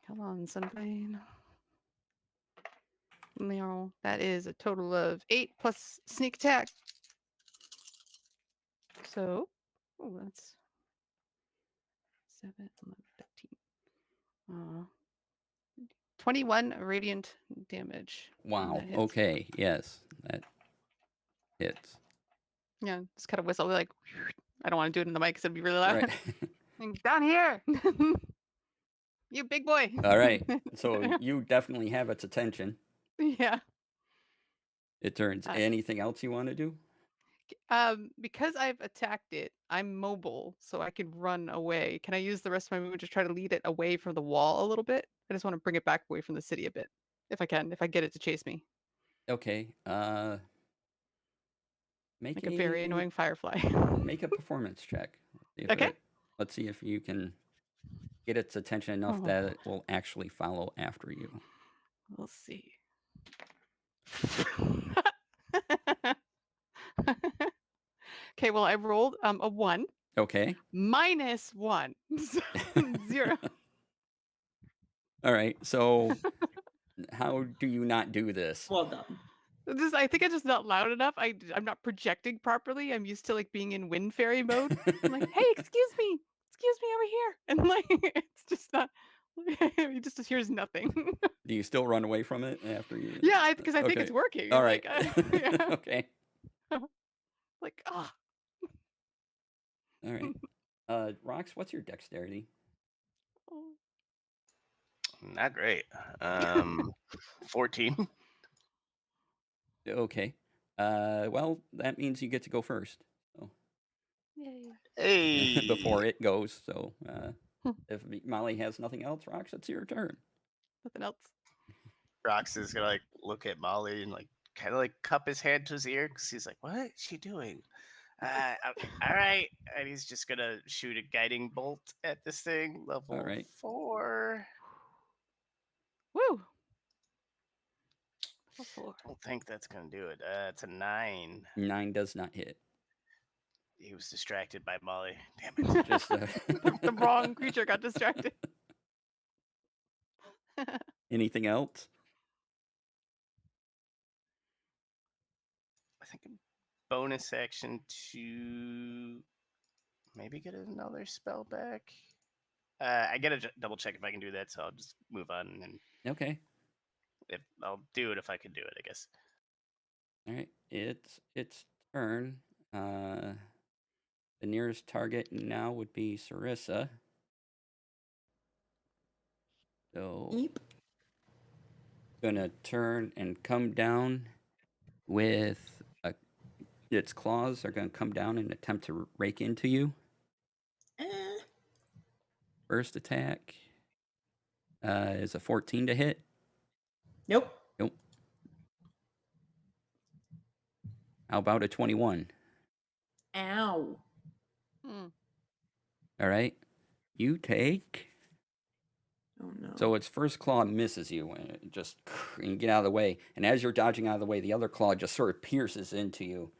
Come on, Sunblade. No, that is a total of 8 plus sneak attack. So, oh, that's 7, 11, 13. 21 radiant damage. Wow. That hits. Okay. Yes, that hits. Yeah, just kind of whistle like, I don't want to do it in the mic because it'd be really loud. Right. Down here, you big boy. All right. So you definitely have its attention. Yeah. It turns. Anything else you want to do? Because I've attacked it, I'm mobile, so I can run away. Can I use the rest of my movement to try to lead it away from the wall a little bit? I just want to bring it back away from the city a bit, if I can, if I get it to chase me. Okay. Make Like a very annoying firefly. Make a performance check. Okay. Let's see if you can get its attention enough that it will actually follow after you. We'll see. Okay, well, I rolled a 1. Okay. -1. So 0. All right. So how do you not do this? Well done. I think I'm just not loud enough. I'm not projecting properly. I'm used to like being in wind fairy mode. I'm like, hey, excuse me over here, and like it's just not. He just hears nothing. Do you still run away from it after you? Yeah, because I think it's working. All right. Like, yeah. Okay. Like, ah. All right. Rox, what's your dexterity? Not great. 14. Okay. Well, that means you get to go first. So. Yay. Hey. Before it goes. So if Molly has nothing else, Rox, it's your turn. Nothing else. Rox is gonna like look at Molly and like kind of like cup his hand to his ear because he's like, "What is she doing?" All right, and he's just gonna shoot a guiding bolt at this thing, level right. 4. Woo! Level 4. Don't think that's gonna do it. It's a 9. 9 does not hit. He was distracted by Molly. Damn it. Just The wrong creature got distracted. anything else? I think a bonus action to maybe get another spell back. I gotta double check if I can do that, so I'll just move on, and Okay. if I'll do it if I can do it, I guess. All right. It's turn. The nearest target now would be Sarissa. So Eep. gonna turn and come down with its claws are gonna come down and attempt to rake into you. Eh. First attack is a 14 to hit. Nope. Nope. How about a 21? Ow. Hmm. All right. You take. Oh no. So its first claw misses you and it just and you get out of the way. And as you're dodging out of the way, the other claw just sort of pierces into you.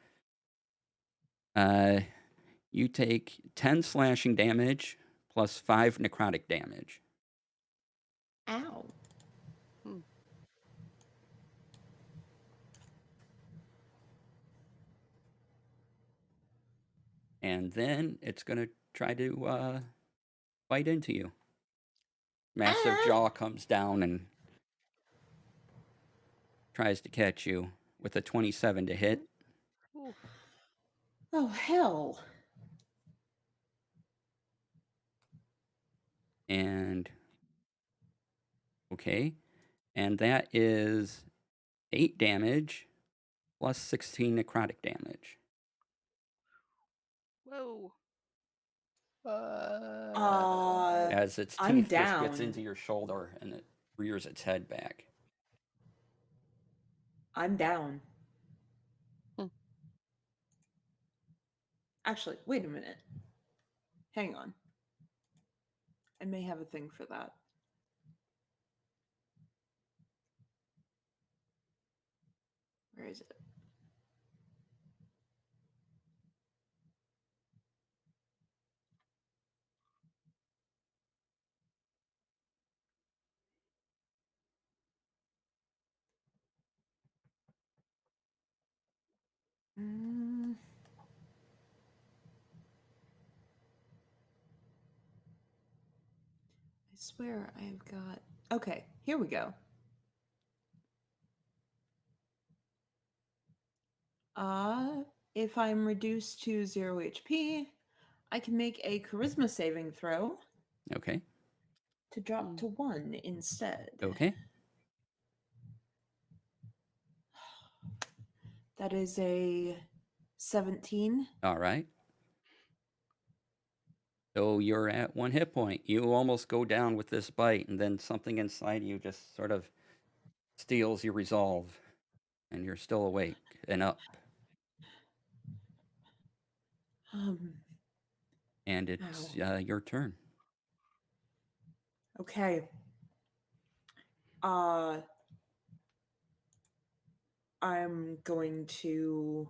You take 10 slashing damage plus 5 necrotic damage. Ow. And then it's going to try to bite into you. Massive jaw comes down and tries to catch you with a 27 to hit. Ooh. Oh hell. And okay. And that is 8 damage plus 16 necrotic damage. Whoa. As its I'm teeth just gets down. into your shoulder and it rears its head back. I'm down. Hmm. Actually, wait a minute. Hang on. I may have a thing for that. Where is it? Mm. I swear I've got. Okay, here we go. If I'm reduced to 0 HP, I can make a charisma saving throw Okay. to drop to 1 instead. Okay. That is a 17. All right. So you're at 1 hit point. You almost go down with this bite, and then something inside you just sort of steals your resolve, and you're still awake and up. And it's your turn. Okay. I'm going to.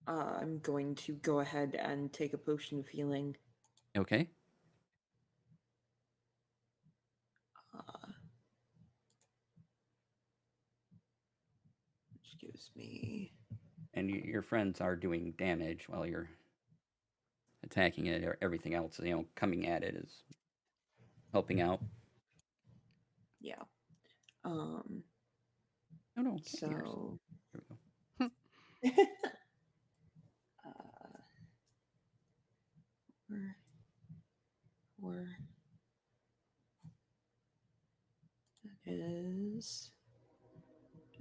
I'm going to go ahead and take a potion of healing. Okay. Which gives me. And your friends are doing damage while you're attacking it, or everything else, coming at it is helping out. Yeah. No, can't hear. So. There we go. Where that is.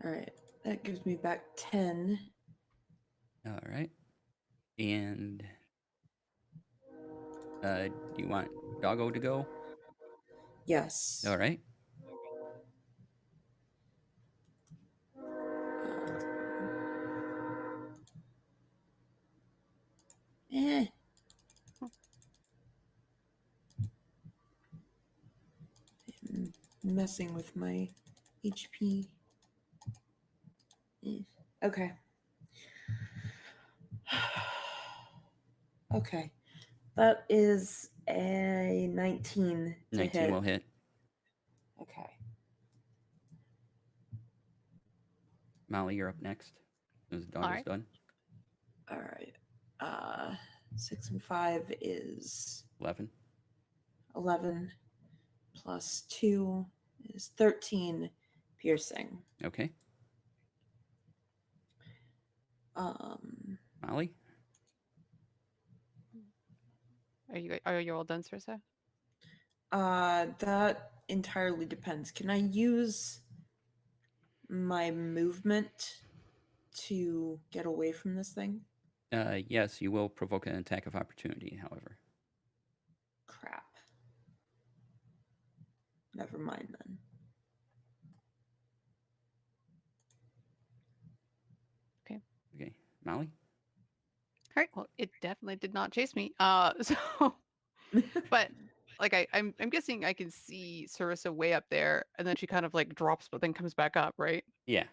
All right. That gives me back 10. All right. And do you want Doggo to go? Yes. All right. Eh. I'm messing with my HP. Okay. Okay. That is a 19 to 19 hit. will hit. Okay. Molly, you're up next. As the dog All is right. done. All right. 6 and 5 is 11. 11 plus 2 is 13 piercing. Okay. Molly? Are you all done, Sarissa? That entirely depends. Can I use my movement to get away from this thing? Yes, you will provoke an attack of opportunity, however. Crap. Never mind then. Okay. Molly? All right. Well, it definitely did not chase me. So, but like I'm guessing I can see Sarissa way up there, and then she kind of like drops, but then comes back up, right? Yeah.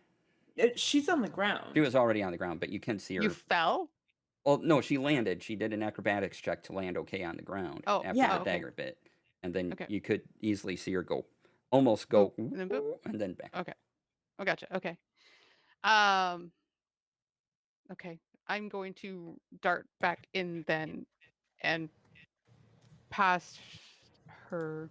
She's on the ground. She was already on the ground, but you can see her. You fell? Well, no, she landed. She did an acrobatics check to land okay on the ground Oh, after yeah. the okay. dagger bit. And then Okay. you could easily see her almost go, Boop, and then boop. and then back. Okay. Oh, gotcha. Okay. Okay. I'm going to dart back in then and past her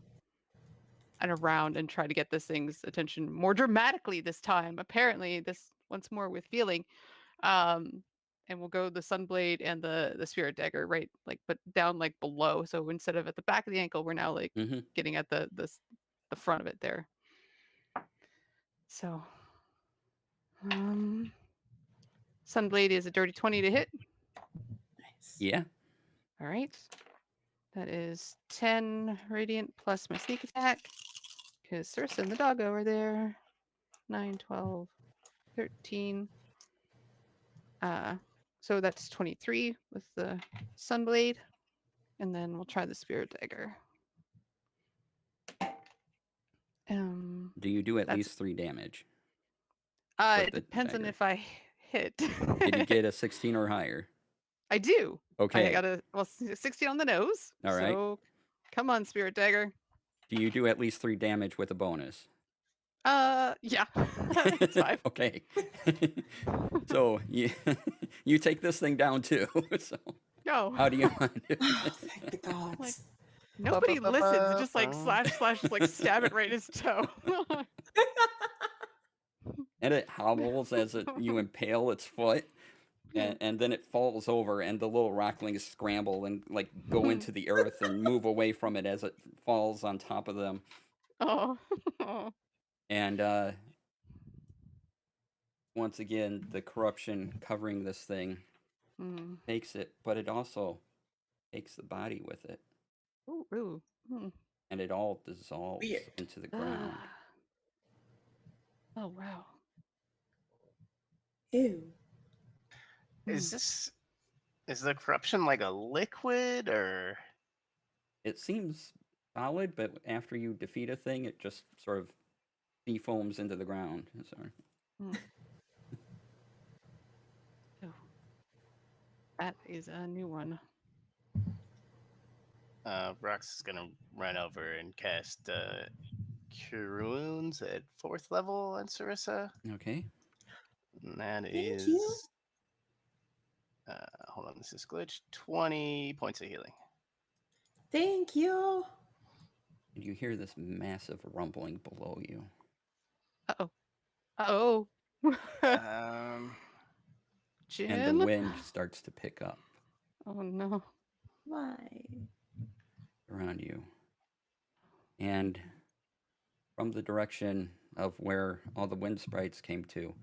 and around and try to get this thing's attention more dramatically this time. Apparently, this once more with feeling. And we'll go the sunblade and the spirit dagger, right? Like, but down like below. So instead of at the back of the ankle, we're now like Mm-hmm. getting at the front of it there. So, sunblade is a dirty 20 to hit. Nice. Yeah. All right. That is 10 radiant plus my sneak attack. Because Circe and the doggo are there. 9, 12, 13. So that's 23 with the sunblade. And then we'll try the spirit dagger. Do you do at That's- least 3 damage? It depends on if I hit. Did you get a 16 or higher? I do. Okay. I got a 16 on the nose. All right. So come on, spirit dagger. Do you do at least 3 damage with a bonus? Yeah. It's 5. Okay. So you take this thing down too. So No. how do you want to do Oh, it? thank the gods. Like, nobody listens. It's just like slash, like stab it right in his toe. And it hobbles as you impale its foot. And then it falls over, and the little rocklings scramble and like go into the earth and move away from it as it falls on top of them. Oh. And once again, the corruption covering this thing takes it, but it also takes the body with it. Ooh. And it all dissolves into the ground. Oh, wow. Ew. Is the corruption like a liquid or? It seems solid, but after you defeat a thing, it just sort of defoams into the ground. Oh. That is a new one. Rox is gonna run over and cast Cure Wounds at 4th level on Sarissa. Okay. And that Thank is. you. Hold on, this is glitch. 20 points of healing. Thank you. And you hear this massive rumbling below you. Uh-oh. Jim? And the wind starts to pick up Oh, no. Why? around you. And from the direction of where all the wind sprites came to,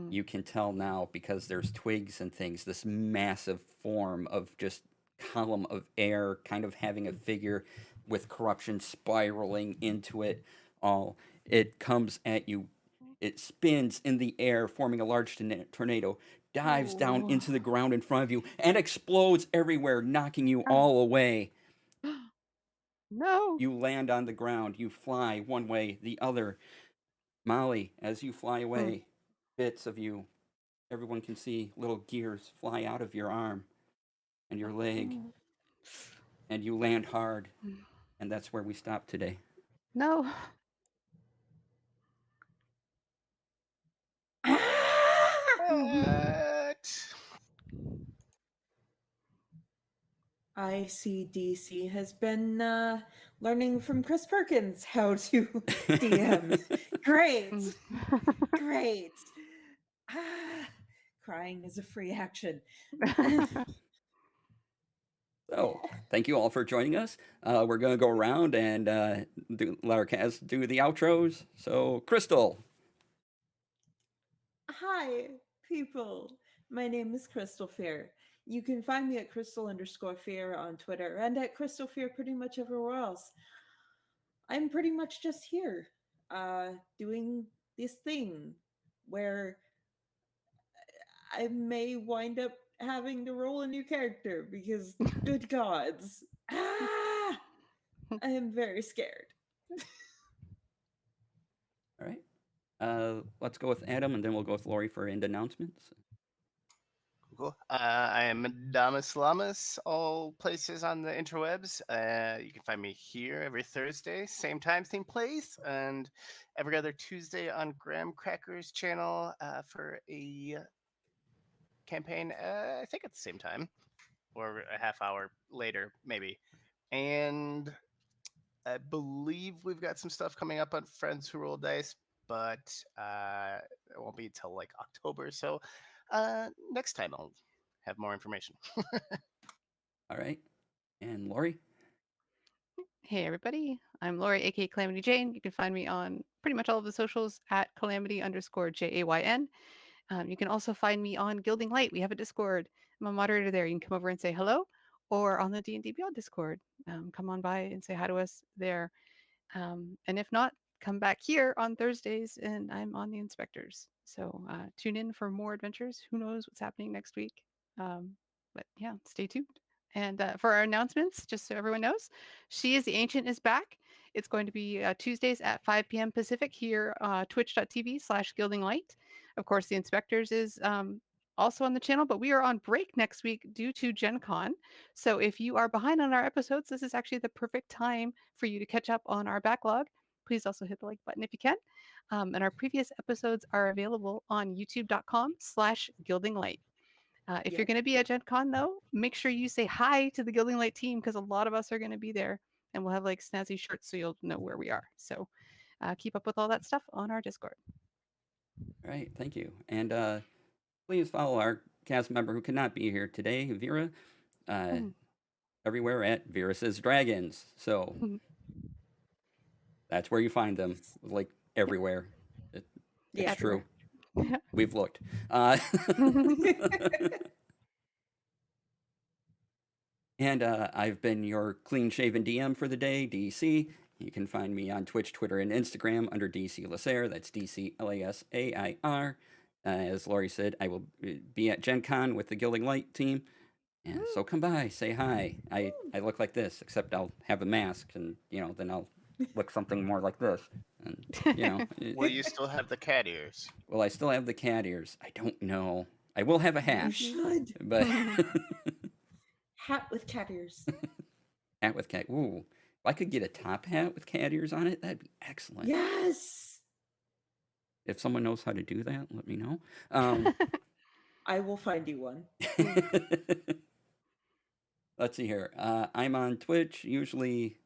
you can tell now, because there's twigs and things, this massive form of just column of air, kind of having a figure with corruption spiraling into it all. It comes at you. It spins in the air, forming a large tornado, dives down Oh. into the ground in front of you, and explodes everywhere, knocking you all away. No. You land on the ground. You fly one way, the other. Molly, as you fly away, bits of you, everyone can see little gears fly out of your arm and your leg, and you land hard. And that's where we stop today. No. What? I see DC has been learning from Chris Perkins how to DM. Great. Great. Crying is a free action. So, thank you all for joining us. We're going to go around and let our cast do the outros. So, Crystal. Hi, people. My name is Crystal Fear. You can find me at Crystal_Fear on Twitter and at Crystal Fear pretty much everywhere else. I'm pretty much just here, doing this thing where I may wind up having to roll a new character because, good gods, I am very scared. All right. Let's go with Adam, and then we'll go with Lori for end announcements. Cool. I am Adamus Lamas, all places on the interwebs. You can find me here every Thursday, same time, same place, and every other Tuesday on Graham Cracker's channel for a campaign, I think at the same time, or a half hour later, maybe. And I believe we've got some stuff coming up on Friends Who Roll Dice, but it won't be until like October. So next time I'll have more information. All right. And Lori? Hey everybody, I'm Lori, aka Calamity Jane. You can find me on pretty much all of the socials at Calamity_JAYN. You can also find me on Gilding Light. We have a Discord. I'm a moderator there. You can come over and say hello, or on the D&D Beyond Discord. Come on by and say hi to us there. And if not, come back here on Thursdays, and I'm on the Inspectors. So tune in for more adventures. Who knows what's happening next week? But yeah, stay tuned. And for our announcements, just so everyone knows, She is the Ancient is back. It's going to be Tuesdays at 5 p.m. Pacific here, twitch.tv/gildinglight. Of course, the Inspectors is also on the channel, but we are on break next week due to Gen Con. So if you are behind on our episodes, this is actually the perfect time for you to catch up on our backlog. Please also hit the like button if you can. And our previous episodes are available on youtube.com/gildinglight. If you're Yep. going to be at Gen Con, though, make sure you say hi to the Gilding Light team because a lot of us are going to be there and we'll have like snazzy shirts so you'll know where we are. So keep up with all that stuff on our Discord. All right. Thank you. And please follow our cast member who cannot be here today, Vera, everywhere at Vera Says Dragons. So that's where you find them, like everywhere. It's Yeah. true. Yeah. We've looked. And I've been your clean shaven DM for the day, DC. You can find me on Twitch, Twitter, and Instagram under DC Lasair. That's DCLASAIR. As Laurie said, I will be at Gen Con with the Gilding Light team. And so come by, say hi. I look like this, except I'll have a mask, and then I'll look something more like this. And Will you still have the cat ears? Will I still have the cat ears? I don't know. I will have a hat. You should. But Hat with cat ears. hat with cat. Ooh, if I could get a top hat with cat ears on it, that'd be excellent. Yes. If someone knows how to do that, let me know. I will find you one. Let's see here. I'm on Twitch, usually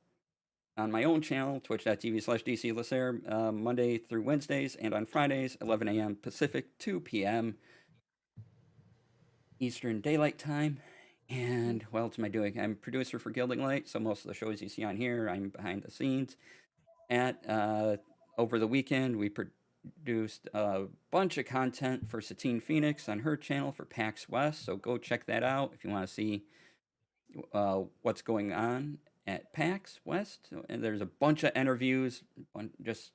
on my own channel, twitch.tv/DCLasair, Monday through Wednesdays, and on Fridays, 11 a.m. Pacific, 2 p.m. Eastern Daylight Time. And what else am I doing? I'm producer for Gilding Light, so most of the shows you see on here, I'm behind the scenes. Over the weekend, we produced a bunch of content for Satine Phoenix on her channel for PAX West, so go check that out if you want to see what's going on at PAX West, and there's a bunch of interviews, just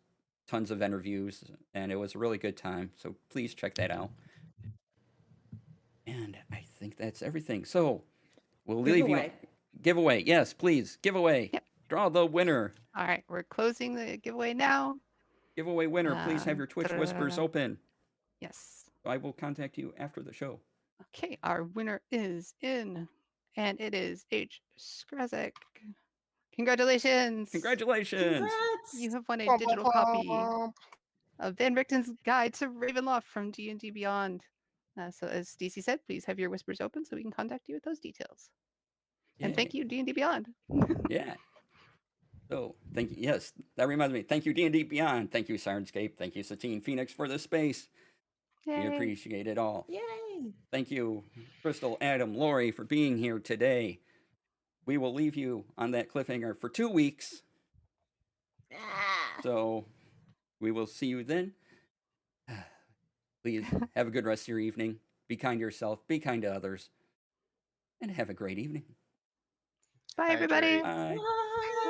tons of interviews, and it was a really good time. So please check that out. And I think that's everything. So we'll leave you. Giveaway. Giveaway, yes, please. Giveaway. Yep. Draw the winner. All right, we're closing the giveaway now. Giveaway winner. Please have your Twitch whispers Ta-da-da-da. open. Yes. I will contact you after the show. Okay, our winner is in, and it is H. Skrazek. Congratulations! Congratulations. Congrats! You have won a Womp, digital womp, copy womp. of Van Richten's Guide to Ravenloft from D&D Beyond. So as DC said, please have your whispers open so we can contact you with those details. And thank Yay. you, D&D Beyond. Yeah. So thank you. Yes, that reminds me. Thank you, D&D Beyond. Thank you, Sirenscape. Thank you, Satine Phoenix, for this space. We Yay. appreciate it all. Yay! Thank you, Crystal, Adam, Lori, for being here today. We will leave you on that cliffhanger for 2 weeks. Ah. So we will see you then. Please have a good rest of your evening. Be kind to yourself. Be kind to others. And have a great evening. Bye, I everybody. agree. Bye. Bye.